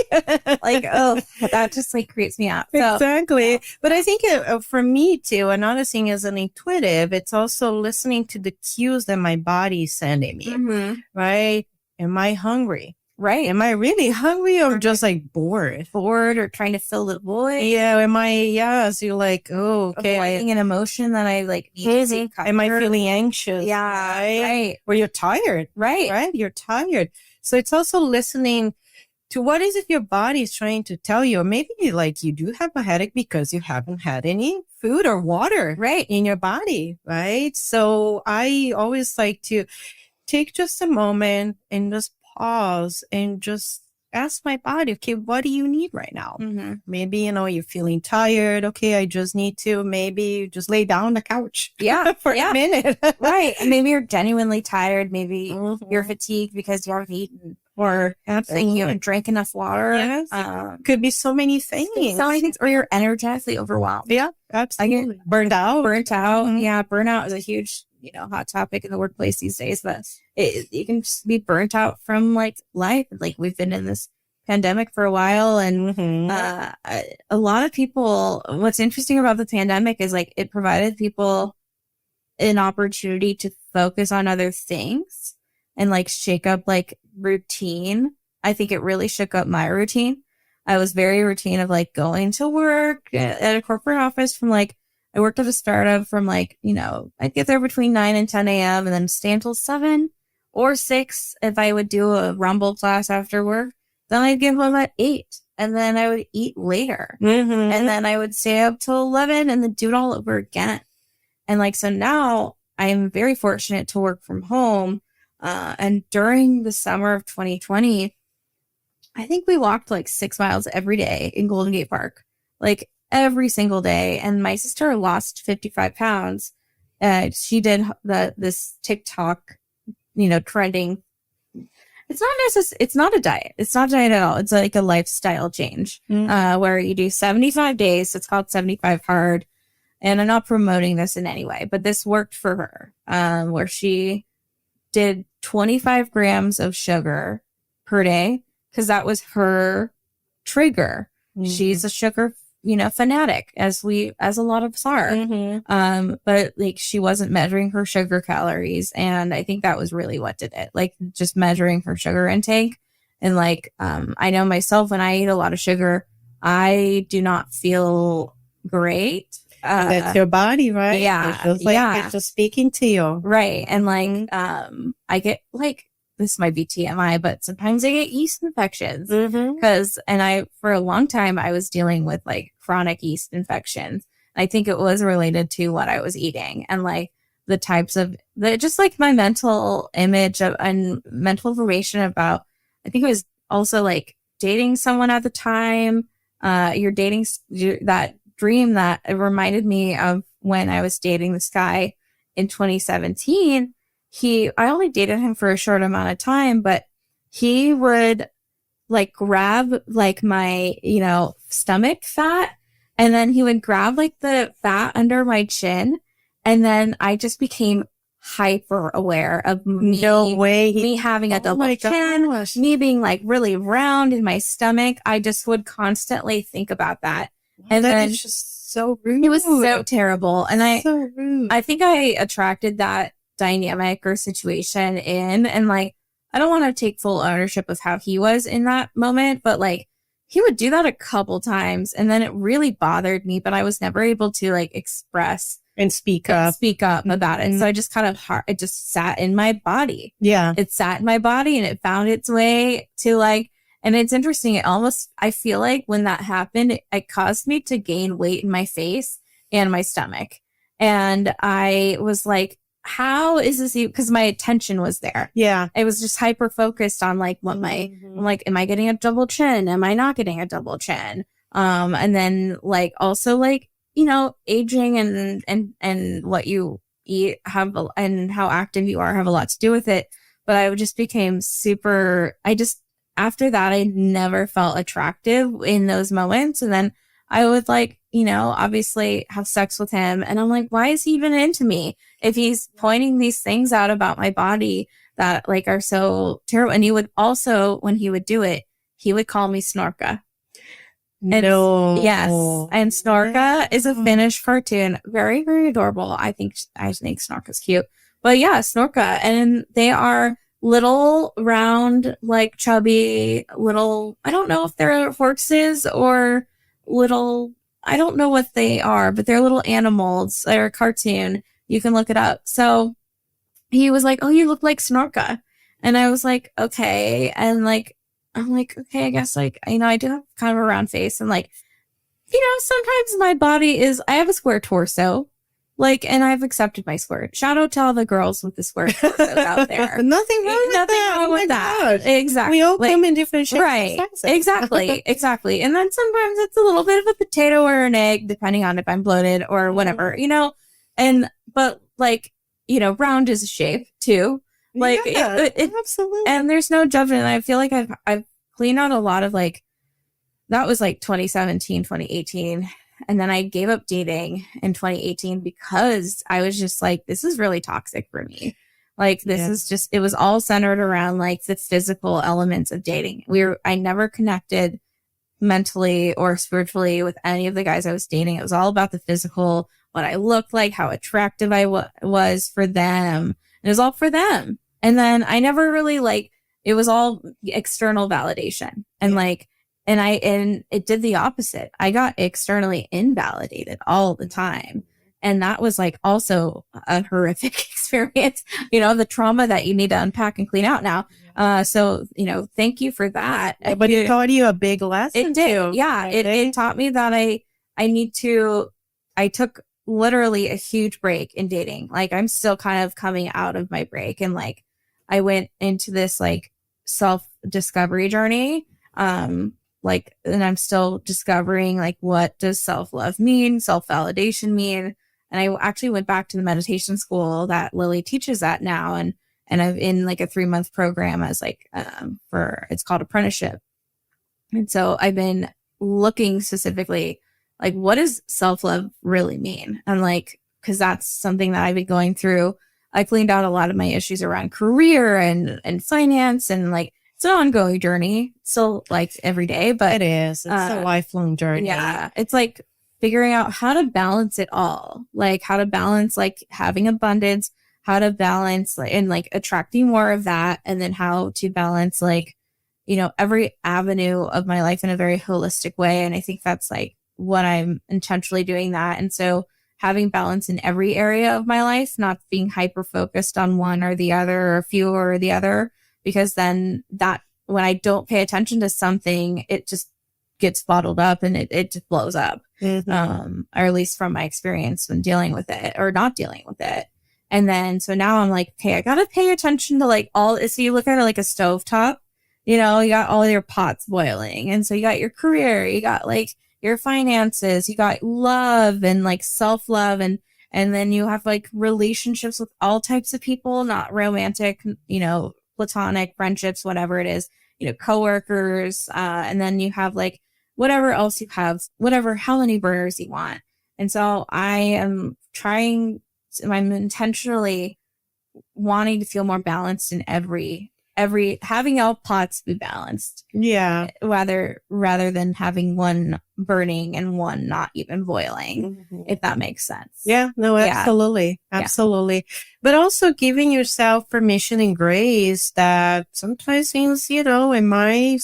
[SPEAKER 1] Like, oh, that just like creeps me out. So,
[SPEAKER 2] exactly. But I think for me too, another thing is an intuitive, it's also listening to the cues that my body is sending me. Right. Am I hungry?
[SPEAKER 1] Right.
[SPEAKER 2] Am I really hungry or just like bored?
[SPEAKER 1] Bored or trying to fill the void?
[SPEAKER 2] Yeah. So you're like, oh, okay.
[SPEAKER 1] Avoiding an emotion that I like need to
[SPEAKER 2] am I feeling anxious?
[SPEAKER 1] Yeah. Right.
[SPEAKER 2] Or you're tired.
[SPEAKER 1] Right.
[SPEAKER 2] You're tired. So it's also listening to what is it your body is trying to tell you. Or maybe like you do have a headache because you haven't had any food or water in your body. Right. So I always like to take just a moment and just pause and just ask my body, okay, what do you need right now? Maybe, you're feeling tired. Okay, I just need to maybe just lay down on the couch.
[SPEAKER 1] Yeah.
[SPEAKER 2] for a minute.
[SPEAKER 1] Right. And maybe you're genuinely tired. Maybe you're fatigued because you haven't eaten or you haven't drank enough water.
[SPEAKER 2] Yes. Could be so many things.
[SPEAKER 1] Or you're energetically overwhelmed.
[SPEAKER 2] Yeah, absolutely. Burnt out.
[SPEAKER 1] Yeah, burnout is a huge hot topic in the workplace these days, but you can just be burnt out from like life. Like we've been in this pandemic for a while, and a lot of people, what's interesting about the pandemic is like it provided people an opportunity to focus on other things and like shake up like routine. I think it really shook up my routine. I was very routine of like going to work at a corporate office from like, I worked at a startup from like, I'd get there between 9 and 10 a.m. and then stay until 7 or 6 if I would do a rumble class after work. Then I'd get home at 8 and then I would eat later. And then I would stay up till 11 and then do it all over again. And like, so now I'm very fortunate to work from home. And during the summer of 2020, I think we walked like 6 miles every day in Golden Gate Park. Like, every single day. And my sister lost 55 pounds. She did this TikTok, trending. It's not a diet. It's not a diet at all. It's like a lifestyle change, where you do 75 days. It's called 75 hard. And I'm not promoting this in any way, but this worked for her, where she did 25 grams of sugar per day because that was her trigger. She's a sugar fanatic, as a lot of us are. But like she wasn't measuring her sugar calories. And I think that was really what did it, like just measuring her sugar intake. And like, I know myself, when I eat a lot of sugar, I do not feel great.
[SPEAKER 2] That's your body, right?
[SPEAKER 1] Yeah.
[SPEAKER 2] It feels like it's just speaking to you.
[SPEAKER 1] Right. And like, I get like, this might be TMI, but sometimes I get yeast infections for a long time, I was dealing with like chronic yeast infections. I think it was related to what I was eating and like the types of just like my mental image and mental information about, I think it was also like dating someone at the time. You're dating that dream that it reminded me of when I was dating this guy in 2017. I only dated him for a short amount of time, but he would like grab like my, stomach fat And then he would grab like the fat under my chin. And then I just became hyper aware of me having a double chin, me being like really round in my stomach. I just would constantly think about that. And
[SPEAKER 2] that
[SPEAKER 1] then
[SPEAKER 2] is just so rude.
[SPEAKER 1] It was so terrible. And
[SPEAKER 2] so rude.
[SPEAKER 1] I think I attracted that dynamic or situation in, and like, I don't want to take full ownership of how he was in that moment, but like, he would do that a couple times and then it really bothered me, but I was never able to like express
[SPEAKER 2] and speak up
[SPEAKER 1] about it. So I just kind of it just sat in my body.
[SPEAKER 2] Yeah.
[SPEAKER 1] It sat in my body and it found its way to like, and it's interesting. I feel like when that happened, it caused me to gain weight in my face and my stomach. And I was like, how is this? Because my attention was there.
[SPEAKER 2] Yeah.
[SPEAKER 1] I was just hyper focused on like what I'm like, am I getting a double chin? Am I not getting a double chin? And then like, also like, you know, aging and what you eat and how active you are have a lot to do with it. But I just became after that, I never felt attractive in those moments. And then I would like, you know, obviously have sex with him. And I'm like, why is he even into me? If he's pointing these things out about my body that like are so terrible. And he would also, when he would do it, he would call me Snorka.
[SPEAKER 2] No.
[SPEAKER 1] Yes. And Snorka is a Finnish cartoon. Very, very adorable. I think Snorka's cute. But yeah, Snorka. And they are little, round, like chubby, little, I don't know if they're horses or little, I don't know what they are, but they're little animals. They're a cartoon. You can look it up. So he was like, oh, you look like Snorka. And I was like, okay. And like, I'm like, okay, I guess like, you know, I do have kind of a round face and like, you know, sometimes my body I have a square torso, like, and I've accepted my square. Shout out to all the girls with the square torsos out there.
[SPEAKER 2] Nothing wrong with that.
[SPEAKER 1] Exactly.
[SPEAKER 2] We all come in different shapes.
[SPEAKER 1] Right. Exactly. And then sometimes it's a little bit of a potato or an egg, depending on if I'm bloated or whatever, you know, but like, you know, round is a shape too. Like it
[SPEAKER 2] absolutely.
[SPEAKER 1] And there's no judgment. I feel like I've cleaned out a lot of like, that was like 2017, 2018. And then I gave up dating in 2018 because I was just like, this is really toxic for me. Like, this is just, it was all centered around like the physical elements of dating. I never connected mentally or spiritually with any of the guys I was dating. It was all about the physical, what I looked like, how attractive I was for them. And it was all for them. And then I never really like, it was all external validation. And like, and it did the opposite. I got externally invalidated all the time. And that was like also a horrific experience, you know, the trauma that you need to unpack and clean out now. So, you know, thank you for that.
[SPEAKER 2] But it taught you a big lesson.
[SPEAKER 1] It did. Yeah. It taught me that I took literally a huge break in dating. Like, I'm still kind of coming out of my break. And like, I went into this like self-discovery journey. And I'm still discovering like, what does self-love mean? Self-validation mean? And I actually went back to the meditation school that Lili teaches at now. And I'm in like a 3-month program as like, it's called apprenticeship. And so I've been looking specifically like, what does self-love really mean? And like, cause that's something that I've been going through. I cleaned out a lot of my issues around career and finance, and like, it's an ongoing journey still like every day, but
[SPEAKER 2] it is. It's a lifelong journey.
[SPEAKER 1] Yeah. It's like figuring out how to balance it all, like how to balance like having abundance, how to balance like, and like attracting more of that. And then how to balance like, you know, every avenue of my life in a very holistic way. And I think that's like what I'm intentionally doing that. And so having balance in every area of my life, not being hyper focused on one or the other or a few or the other. Because then that when I don't pay attention to something, it just gets bottled up and it just blows up. Mm-hmm. Or at least from my experience when dealing with it or not dealing with it. And then, so now I'm like, okay, I got to pay attention to like so you look at it like a stovetop, you know, you got all your pots boiling. And so you got your career, you got like your finances, you got love and like self-love. And then you have like relationships with all types of people, not romantic, you know, platonic friendships, whatever it is, you know, coworkers. And then you have like whatever else you have, how many burners you want. And so I'm intentionally wanting to feel more balanced in having all pots be balanced.
[SPEAKER 2] Yeah.
[SPEAKER 1] Rather than having one burning and one not even boiling, if that makes sense.
[SPEAKER 2] Yeah, no, absolutely. Yeah. Absolutely. But also giving yourself permission and grace that sometimes things,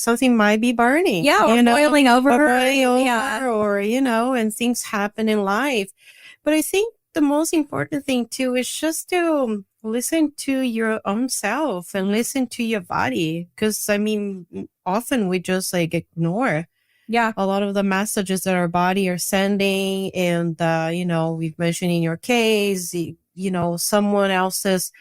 [SPEAKER 2] something might be burning.
[SPEAKER 1] Yeah, or boiling over.
[SPEAKER 2] Or, and things happen in life. But I think the most important thing too is just to listen to your own self and listen to your body. Because often we just ignore a lot of the messages that our body are sending. And, we've mentioned in your case, someone else's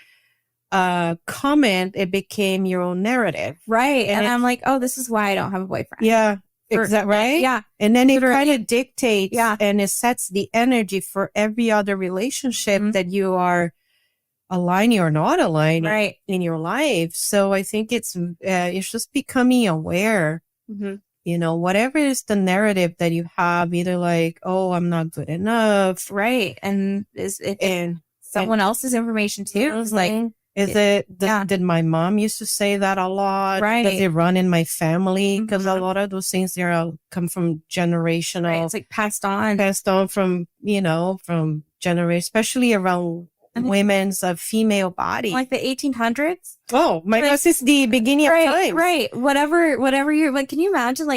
[SPEAKER 2] comment, it became your own narrative.
[SPEAKER 1] Right. And I'm like, oh, this is why I don't have a boyfriend.
[SPEAKER 2] Yeah. Exactly. Right?
[SPEAKER 1] Yeah.
[SPEAKER 2] And then it kind of dictates and it sets the energy for every other relationship that you are aligning or not aligning in your life. So I think it's just becoming aware, whatever is the narrative that you have, either oh, I'm not good enough.
[SPEAKER 1] Right. And someone else's information too.
[SPEAKER 2] Did my mom used to say that a lot?
[SPEAKER 1] Right.
[SPEAKER 2] Does it run in my family? Because a lot of those things come from generational.
[SPEAKER 1] Right. It's passed on
[SPEAKER 2] from, from generation, especially around women's female body.
[SPEAKER 1] Like the 1800s?
[SPEAKER 2] Oh, my gosh, it's the beginning of time.
[SPEAKER 1] Right. Whatever you're can you imagine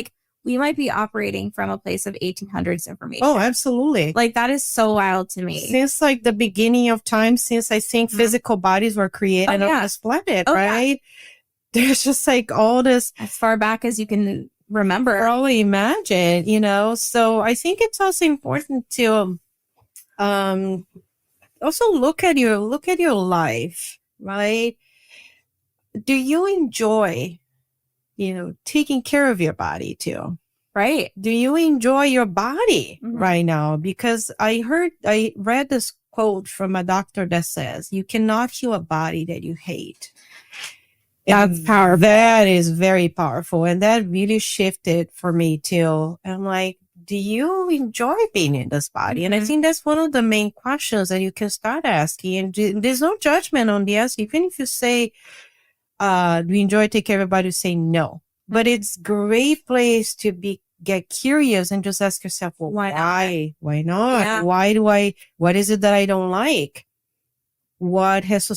[SPEAKER 1] we might be operating from a place of 1800s information.
[SPEAKER 2] Oh, absolutely.
[SPEAKER 1] That is so wild to me.
[SPEAKER 2] Since the beginning of time, since I think physical bodies were created on this planet, right? Yeah. There's just all this.
[SPEAKER 1] As far back as you can remember.
[SPEAKER 2] Probably imagine, So I think it's also important to also look at your life, right? Do you enjoy taking care of your body too?
[SPEAKER 1] Right.
[SPEAKER 2] Do you enjoy your body right now? Because I read this quote from a doctor that says, you cannot heal a body that you hate. That's powerful. That is very powerful. And that really shifted for me too. I'm like, do you enjoy being in this body? And I think that's one of the main questions that you can start asking. And there's no judgment on the answer. Even if you say, do you enjoy taking care of your body? Say no. But it's a great place to get curious and just ask yourself, well, why? Why not? Yeah. What is it that I don't like? What has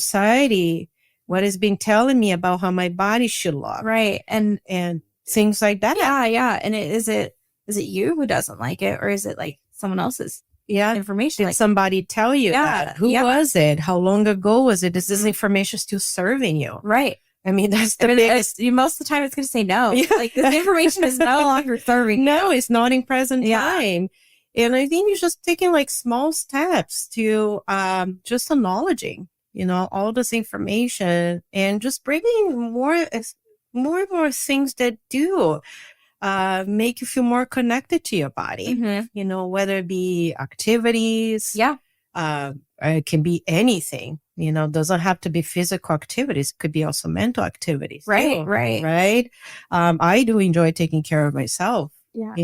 [SPEAKER 2] what has been telling me about how my body should look?
[SPEAKER 1] Right. And
[SPEAKER 2] things like that.
[SPEAKER 1] Yeah. And is it you who doesn't like it, or is it someone else's information?
[SPEAKER 2] Did somebody tell you that? Who was it? How long ago was it? Is this information still serving you?
[SPEAKER 1] Right.
[SPEAKER 2] That's the biggest.
[SPEAKER 1] Most of the time it's going to say no. Yeah. This information is no longer serving.
[SPEAKER 2] No, it's not in present time. And I think you're just taking small steps to just acknowledging, all this information and just bringing more and more things that do make you feel more connected to your body, whether it be activities. Yeah. It can be anything, doesn't have to be physical activities. It could be also mental activities.
[SPEAKER 1] Right.
[SPEAKER 2] Too, right. I do enjoy taking care of myself.
[SPEAKER 1] Yeah.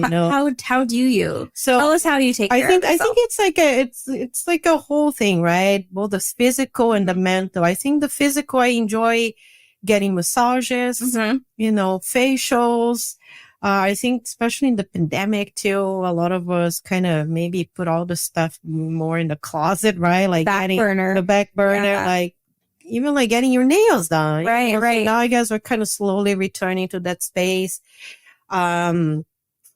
[SPEAKER 1] How do you? So tell us how you take care of yourself.
[SPEAKER 2] I think it's like a whole thing, right? Both the physical and the mental. I think the physical, I enjoy getting massages, facials. I think especially in the pandemic too, a lot of us kind of maybe put all the stuff more in the closet, right?
[SPEAKER 1] The back burner,
[SPEAKER 2] even getting your nails done.
[SPEAKER 1] Right.
[SPEAKER 2] So now I guess we're kind of slowly returning to that space.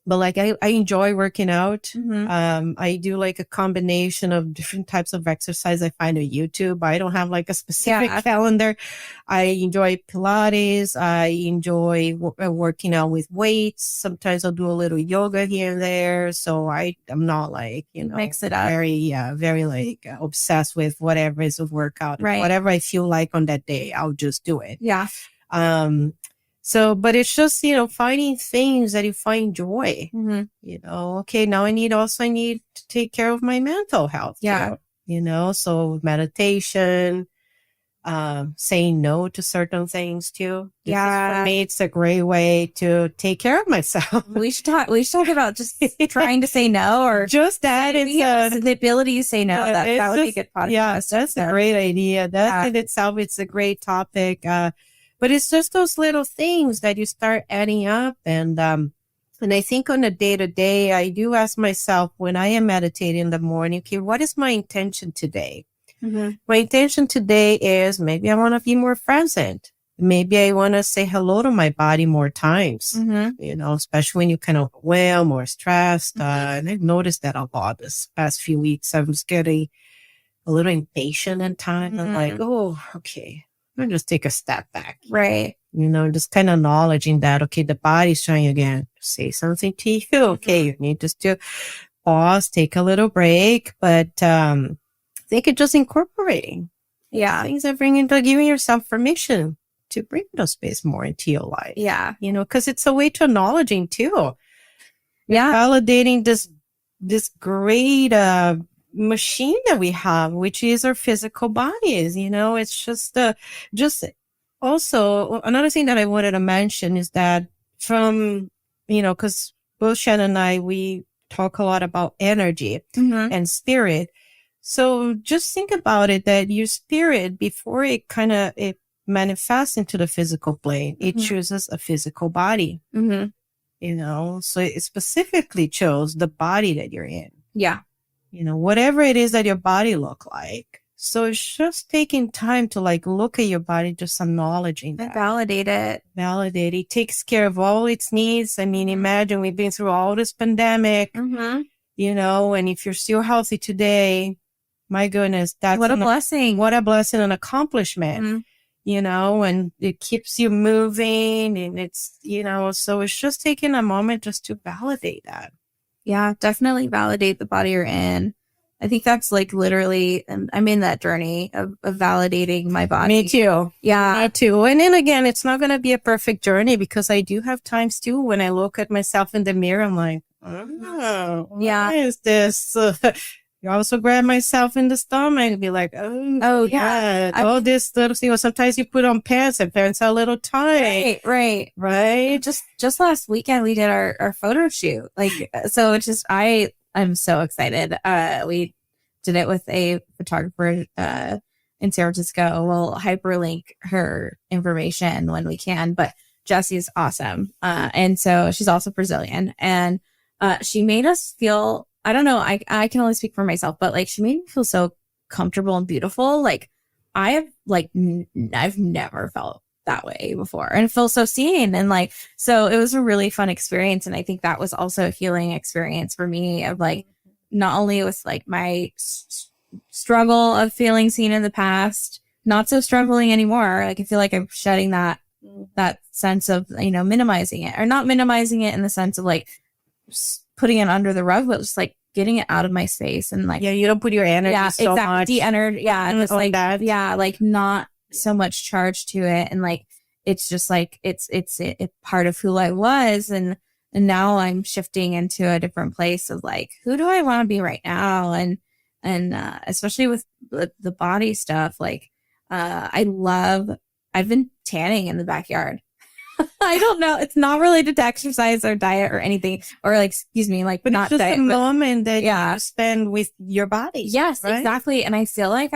[SPEAKER 2] But I enjoy working out. I do a combination of different types of exercise I find on YouTube. I don't have a specific calendar. I enjoy Pilates. I enjoy working out with weights. Sometimes I'll do a little yoga here and there. So I'm not
[SPEAKER 1] mix it up.
[SPEAKER 2] Very obsessed with whatever is a workout.
[SPEAKER 1] Right.
[SPEAKER 2] Whatever I feel like on that day, I'll just do it.
[SPEAKER 1] Yeah.
[SPEAKER 2] So, but it's just, finding things that you find joy, okay, now I need to take care of my mental health.
[SPEAKER 1] Yeah.
[SPEAKER 2] So meditation, saying no to certain things too.
[SPEAKER 1] Yeah.
[SPEAKER 2] For me, it's a great way to take care of myself.
[SPEAKER 1] We should talk about just trying to say no, or
[SPEAKER 2] just that. It's
[SPEAKER 1] the ability to say no. That would be a good podcast.
[SPEAKER 2] Yeah, that's a great idea. That in itself, it's a great topic. But it's just those little things that you start adding up. And I think on a day-to-day, I do ask myself when I am meditating in the morning, okay, what is my intention today? Mm-hmm. My intention today is maybe I want to be more present. Maybe I want to say hello to my body more times, you know, especially when you're kind of overwhelmed or stressed. And I've noticed that a lot this past few weeks. I was getting a little impatient at times. I'm like, oh, okay, I'm going to just take a step back.
[SPEAKER 1] Right.
[SPEAKER 2] You know, just kind of acknowledging that, okay, the body's trying again to say something to you. Okay, you need just to pause, take a little break, but I think it's just incorporating things that bring into giving yourself permission to bring those space more into your life.
[SPEAKER 1] Yeah.
[SPEAKER 2] You know, because it's a way to acknowledging too.
[SPEAKER 1] Yeah.
[SPEAKER 2] Validating this great machine that we have, which is our physical bodies. You know, it's just also another thing that I wanted to mention is that from, you know, because both Shannon and I, we talk a lot about energy and spirit. So just think about it, that your spirit, before it manifests into the physical plane, it chooses a physical body, you know, so it specifically chose the body that you're in.
[SPEAKER 1] Yeah.
[SPEAKER 2] You know, whatever it is that your body look like. So it's just taking time to like look at your body, just acknowledging that.
[SPEAKER 1] Validate it.
[SPEAKER 2] Validate it. Takes care of all its needs. I mean, imagine we've been through all this pandemic, you know, and if you're still healthy today, my goodness, that's
[SPEAKER 1] what a blessing.
[SPEAKER 2] What a blessing and accomplishment, you know, and it keeps you moving, and it's, you know, so it's just taking a moment just to validate that.
[SPEAKER 1] Yeah, definitely validate the body you're in. I think that's like literally, I'm in that journey of validating my body.
[SPEAKER 2] Me too.
[SPEAKER 1] Yeah.
[SPEAKER 2] Me too. And then again, it's not going to be a perfect journey, because I do have times too when I look at myself in the mirror, I'm like, oh,
[SPEAKER 1] yeah,
[SPEAKER 2] what is this? You also grab myself in the stomach and be like, oh yeah. All this little thing. Or sometimes you put on pants and pants are a little tight.
[SPEAKER 1] Right. Just last weekend we did our photo shoot. Like, so it's just, I'm so excited. We did it with a photographer in San Francisco. We'll hyperlink her information when we can, but Jessie's awesome. And so she's also Brazilian, and she made us feel, I don't know, I can only speak for myself, but like she made me feel so comfortable and beautiful. Like I've never felt that way before, and it feels so seen. And like, so it was a really fun experience. And I think that was also a healing experience for me, of like, not only with like my struggle of feeling seen in the past, not so struggling anymore. Like I feel like I'm shedding that sense of, you know, minimizing it, or not minimizing it in the sense of like putting it under the rug, but just like getting it out of my space. And like,
[SPEAKER 2] you don't put your energy so much.
[SPEAKER 1] De-energy. Yeah. And it's like that. Yeah. Like not so much charge to it. And like, it's just like, it's part of who I was. And now I'm shifting into a different place of like, who do I want to be right now? And especially with the body stuff, like, I've been tanning in the backyard. I don't know. It's not related to exercise or diet or anything, or like, excuse me, like,
[SPEAKER 2] but
[SPEAKER 1] not
[SPEAKER 2] it's just
[SPEAKER 1] diet,
[SPEAKER 2] a moment that
[SPEAKER 1] you
[SPEAKER 2] spend with your body.
[SPEAKER 1] Yes,
[SPEAKER 2] right?
[SPEAKER 1] Exactly. And I feel like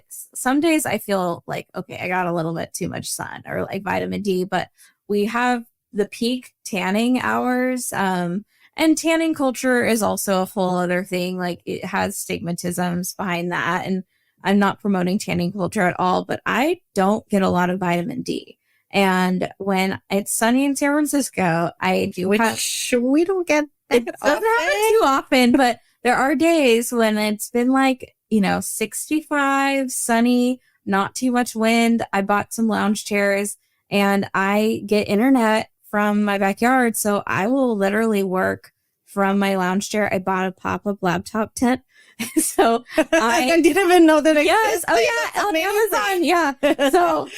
[SPEAKER 1] some days I feel like, okay, I got a little bit too much sun or like vitamin D, but we have the peak tanning hours. And tanning culture is also a whole other thing. Like it has stigmatisms behind that. And I'm not promoting tanning culture at all, but I don't get a lot of vitamin D. And when it's sunny in San Francisco, I do.
[SPEAKER 2] Which we don't get.
[SPEAKER 1] It doesn't happen too often, but there are days when it's been like, 65, sunny, not too much wind. I bought some lounge chairs and I get internet from my backyard. So I will literally work from my lounge chair. I bought a pop-up laptop tent. So
[SPEAKER 2] I didn't even know that.
[SPEAKER 1] Yes. Oh yeah. On Amazon. Yeah. So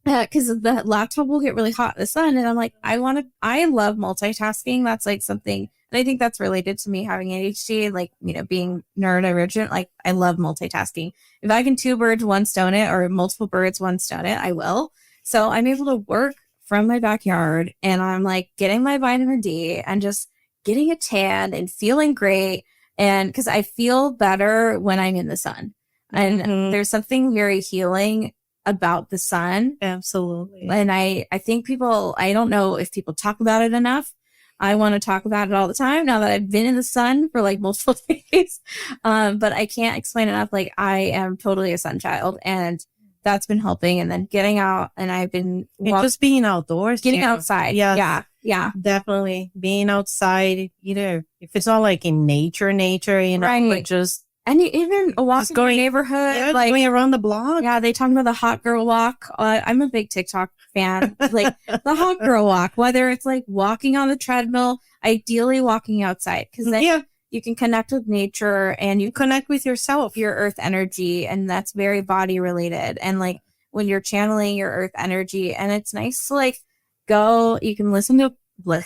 [SPEAKER 1] because the laptop will get really hot in the sun, and I'm like, I love multitasking. That's like something, and And I think that's related to me having ADHD, like, being neurodivergent. Like, I love multitasking. If I can 2 birds, 1 stone it, or multiple birds, 1 stone it, I will. So I'm able to work from my backyard, and I'm like getting my vitamin D and just getting a tan and feeling great. And because I feel better when I'm in the sun. And there's something very healing about the sun.
[SPEAKER 2] Absolutely.
[SPEAKER 1] And I think I don't know if people talk about it enough. I want to talk about it all the time now that I've been in the sun for like multiple days. But I can't explain enough. Like, I am totally a sun child, and that's been helping. And then getting out, and I've been
[SPEAKER 2] just being outdoors,
[SPEAKER 1] getting outside.
[SPEAKER 2] Yes.
[SPEAKER 1] Yeah.
[SPEAKER 2] Definitely being outside, either if it's not like in nature,
[SPEAKER 1] Right.
[SPEAKER 2] but just
[SPEAKER 1] even a walk in your neighborhood, like
[SPEAKER 2] going around the block.
[SPEAKER 1] Yeah, they talk about the hot girl walk. I'm a big TikTok fan. Like the hot girl walk, whether it's like walking on the treadmill, ideally walking outside, because then you can connect with nature and you
[SPEAKER 2] connect with yourself,
[SPEAKER 1] your earth energy, and that's very body related. And like when you're channeling your earth energy, and it's nice to like go. You can listen to.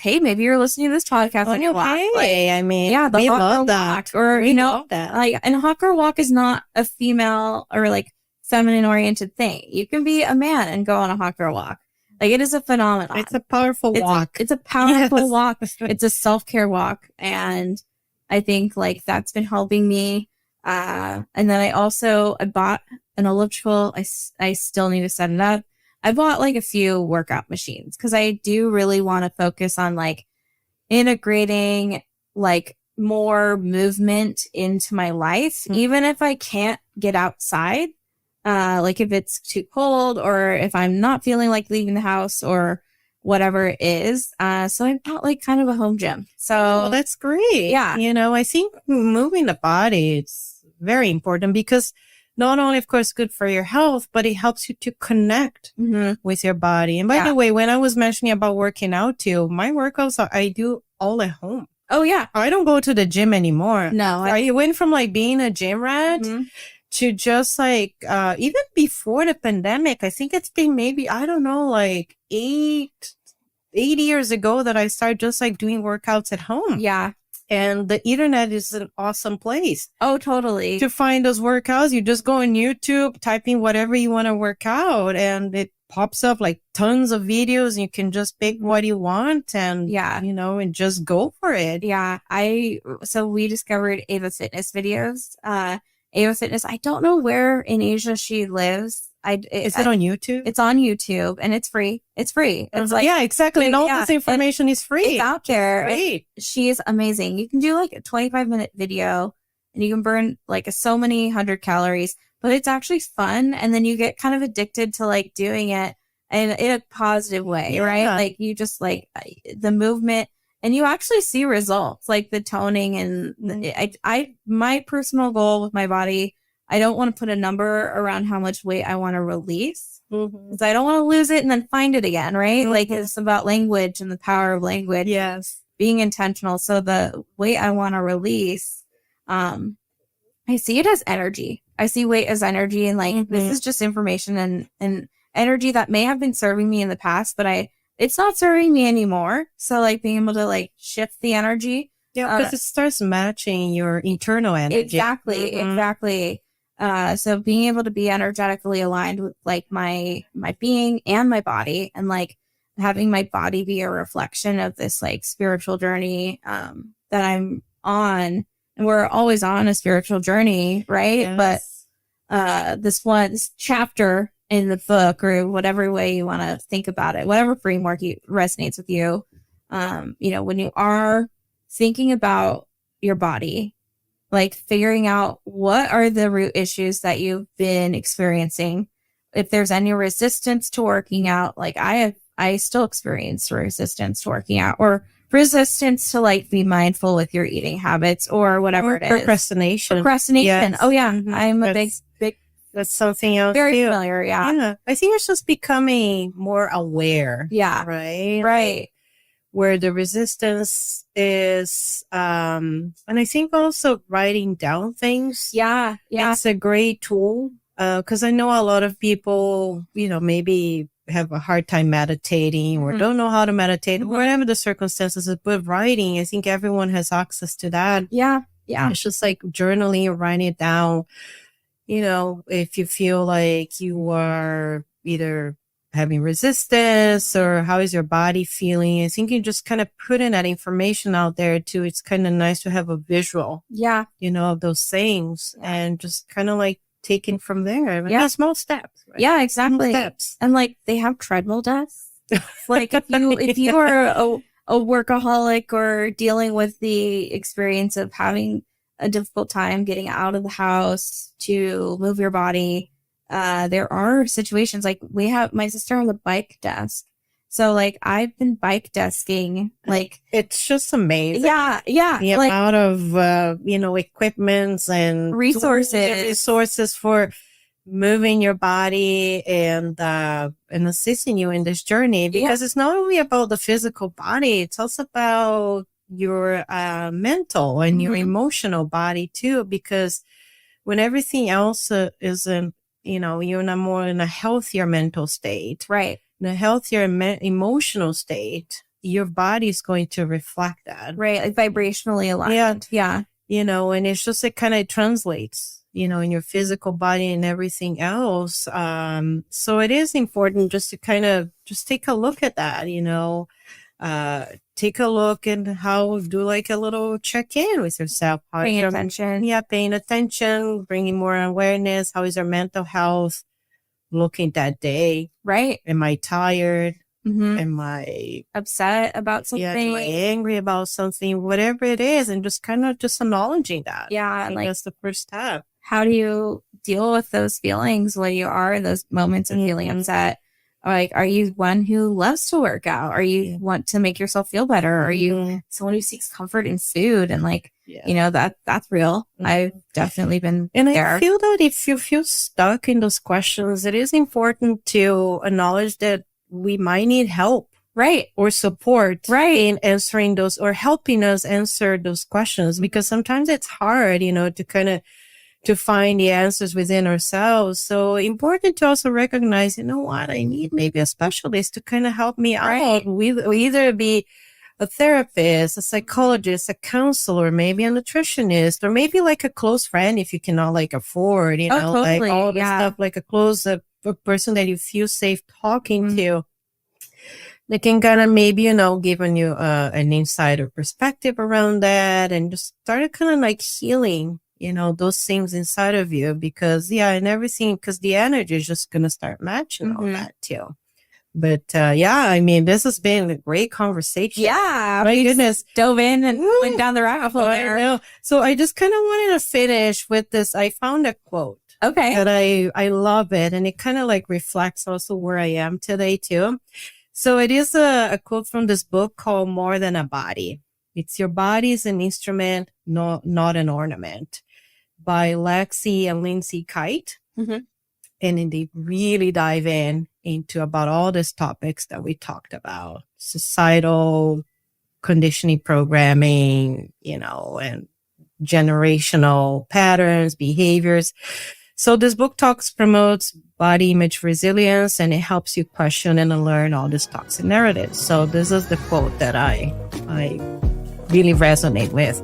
[SPEAKER 1] Hey, maybe you're listening to this podcast on your walk.
[SPEAKER 2] Hey, I mean,
[SPEAKER 1] the
[SPEAKER 2] we
[SPEAKER 1] hot
[SPEAKER 2] love
[SPEAKER 1] girl
[SPEAKER 2] that.
[SPEAKER 1] walk, or
[SPEAKER 2] we love that.
[SPEAKER 1] like, and a hot girl walk is not a female or like feminine oriented thing. You can be a man and go on a hot girl walk. Like, it is a phenomenon.
[SPEAKER 2] It's a powerful walk.
[SPEAKER 1] It's a powerful walk. It's a self-care walk. And I think like that's been helping me. And then I bought an elliptical. I still need to set it up. I bought like a few workout machines because I do really want to focus on like integrating like more movement into my life, even if I can't get outside. Like if it's too cold, or if I'm not feeling like leaving the house, or whatever it is. So I bought like kind of a home gym. So
[SPEAKER 2] that's great.
[SPEAKER 1] Yeah.
[SPEAKER 2] I think moving the body, it's very important because not only, of course, good for your health, but it helps you to connect with your body. And by the way, when I was mentioning about working out too, my workouts I do all at home.
[SPEAKER 1] Oh, yeah.
[SPEAKER 2] I don't go to the gym anymore.
[SPEAKER 1] No.
[SPEAKER 2] I went from like being a gym rat to just like, even before the pandemic, I think it's been maybe, I don't know, like 8 years ago that I started just like doing workouts at home.
[SPEAKER 1] Yeah.
[SPEAKER 2] And the internet is an awesome place.
[SPEAKER 1] Oh, totally.
[SPEAKER 2] To find those workouts, you just go on YouTube, type in whatever you want to work out, and it pops up like tons of videos, and you can just pick what you want and, and just go for it.
[SPEAKER 1] Yeah. So we discovered Ava Fitness videos. Ava Fitness, I don't know where in Asia she lives.
[SPEAKER 2] Is it on YouTube?
[SPEAKER 1] It's on YouTube, and it's free. It's free. It's like,
[SPEAKER 2] yeah, exactly. And all this information is free.
[SPEAKER 1] It's out there.
[SPEAKER 2] Great.
[SPEAKER 1] She is amazing. You can do like a 25-minute video, and you can burn like so many 100 calories, but it's actually fun. And then you get kind of addicted to like doing it in a positive way, right? Like you just like the movement, and you actually see results, like the toning. And my personal goal with my body, I don't want to put a number around how much weight I want to release, because I don't want to lose it and then find it again, right? Like it's about language and the power of language.
[SPEAKER 2] Yes.
[SPEAKER 1] Being intentional. So the weight I want to release, I see it as energy. I see weight as energy, and like this is just information and energy that may have been serving me in the past, but it's not serving me anymore. So like being able to like shift the energy.
[SPEAKER 2] Yeah, because it starts matching your internal energy.
[SPEAKER 1] Exactly. So being able to be energetically aligned with like my being and my body, and like having my body be a reflection of this like spiritual journey that I'm on. And we're always on a spiritual journey, right?
[SPEAKER 2] Yes.
[SPEAKER 1] But this chapter in the book, or whatever way you want to think about it, whatever framework resonates with you, when you are thinking about your body, like figuring out what are the root issues that you've been experiencing. If there's any resistance to working out, like I still experience resistance to working out, or resistance to like be mindful with your eating habits, or whatever it is.
[SPEAKER 2] Procrastination.
[SPEAKER 1] Yes. Oh yeah. I'm a big,
[SPEAKER 2] that's something else.
[SPEAKER 1] Very
[SPEAKER 2] too.
[SPEAKER 1] familiar. Yeah.
[SPEAKER 2] I think it's just becoming more aware.
[SPEAKER 1] Yeah.
[SPEAKER 2] Right. Where the resistance is, and I think also writing down things.
[SPEAKER 1] Yeah.
[SPEAKER 2] It's a great tool. Cause I know a lot of people, maybe have a hard time meditating or don't know how to meditate, whatever the circumstances. But writing, I think everyone has access to that.
[SPEAKER 1] Yeah. Yeah.
[SPEAKER 2] It's just like journaling or writing it down. You know, if you feel like you are either having resistance or how is your body feeling, I think you just kind of putting that information out there too. It's kind of nice to have a visual,
[SPEAKER 1] Yeah.
[SPEAKER 2] you know, of those things and just kind of like taking from there.
[SPEAKER 1] Yeah.
[SPEAKER 2] Small steps. Right?
[SPEAKER 1] Yeah, exactly.
[SPEAKER 2] Small steps.
[SPEAKER 1] And like they have treadmill desks. Like if you are a workaholic or dealing with the experience of having a difficult time getting out of the house to move your body, there are situations like my sister has a bike desk. So like I've been bike desking, like
[SPEAKER 2] it's just amazing.
[SPEAKER 1] Yeah.
[SPEAKER 2] The
[SPEAKER 1] like,
[SPEAKER 2] amount of equipments and resources for moving your body and assisting you in this journey, because it's not only about the physical body, it's also about your mental and your emotional body too, because when everything else isn't, you're in a healthier mental state,
[SPEAKER 1] right,
[SPEAKER 2] in a healthier emotional state, your body is going to reflect that,
[SPEAKER 1] right, like vibrationally aligned.
[SPEAKER 2] Yeah. And it's just, it kind of translates in your physical body and everything else. So it is important just to kind of just take a look at that, take a look and do like a little check-in with yourself.
[SPEAKER 1] Paying attention.
[SPEAKER 2] Yeah, paying attention, bringing more awareness. How is your mental health looking that day?
[SPEAKER 1] Right.
[SPEAKER 2] Am I tired?
[SPEAKER 1] Mm-hmm.
[SPEAKER 2] Am I
[SPEAKER 1] upset about something?
[SPEAKER 2] Yeah, am I angry about something? Whatever it is, and just kind of just acknowledging that.
[SPEAKER 1] Yeah, and
[SPEAKER 2] that's the first step.
[SPEAKER 1] How do you deal with those feelings when you are in those moments of feeling upset? Like, are you one who loves to work out? Or you want to make yourself feel better? Or are you someone who seeks comfort in food? And that's real. I've definitely been there.
[SPEAKER 2] I feel that if you feel stuck in those questions, it is important to acknowledge that we might need help.
[SPEAKER 1] Right.
[SPEAKER 2] Or support.
[SPEAKER 1] Right.
[SPEAKER 2] In answering those or helping us answer those questions, because sometimes it's hard, to find the answers within ourselves. So important to also recognize, what, I need maybe a specialist to kind of help me out. We either be a therapist, a psychologist, a counselor, maybe a nutritionist, or maybe like a close friend if you cannot like afford,
[SPEAKER 1] totally.
[SPEAKER 2] like all the stuff, like a close a person that you feel safe talking to. They can kind of maybe, giving you an insider perspective around that and just started kind of like healing, those things inside of you, because and everything, because the energy is just going to start matching all that too. But this has been a great conversation.
[SPEAKER 1] Yeah.
[SPEAKER 2] My goodness.
[SPEAKER 1] Dove in and went down the rabbit hole there.
[SPEAKER 2] I know. So I just kind of wanted to finish with this. I found a quote.
[SPEAKER 1] Okay.
[SPEAKER 2] That I love it. And it kind of like reflects also where I am today too. So it is a quote from this book called More Than a Body. It's Your Body is an Instrument, not an Ornament, by Lexi and Lindsay Kite.
[SPEAKER 1] Mm-hmm.
[SPEAKER 2] And they really dive into about all these topics that we talked about, societal conditioning programming, and generational patterns, behaviors. So this book promotes body image resilience, and it helps you question and unlearn all these toxic narratives. So this is the quote that I really resonate with.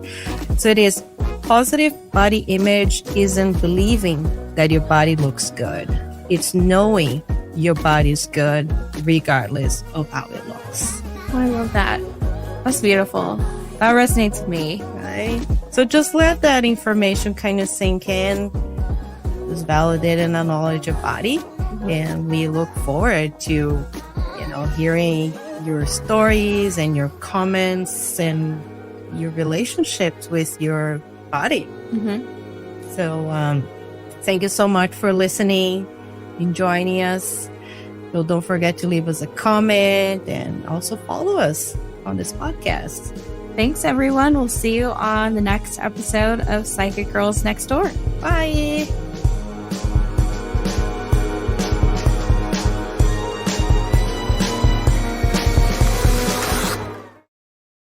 [SPEAKER 2] So it is, positive body image isn't believing that your body looks good. It's knowing your body is good regardless of how it looks.
[SPEAKER 1] Oh, I love that. That's beautiful. That resonates with me.
[SPEAKER 2] Right? So just let that information kind of sink in. Just validate and acknowledge your body. And we look forward to, hearing your stories and your comments and your relationships with your body. So thank you so much for listening and joining us. So don't forget to leave us a comment and also follow us on this podcast.
[SPEAKER 1] Thanks, everyone. We'll see you on the next episode of Psychic Girls Next Door.
[SPEAKER 2] Bye.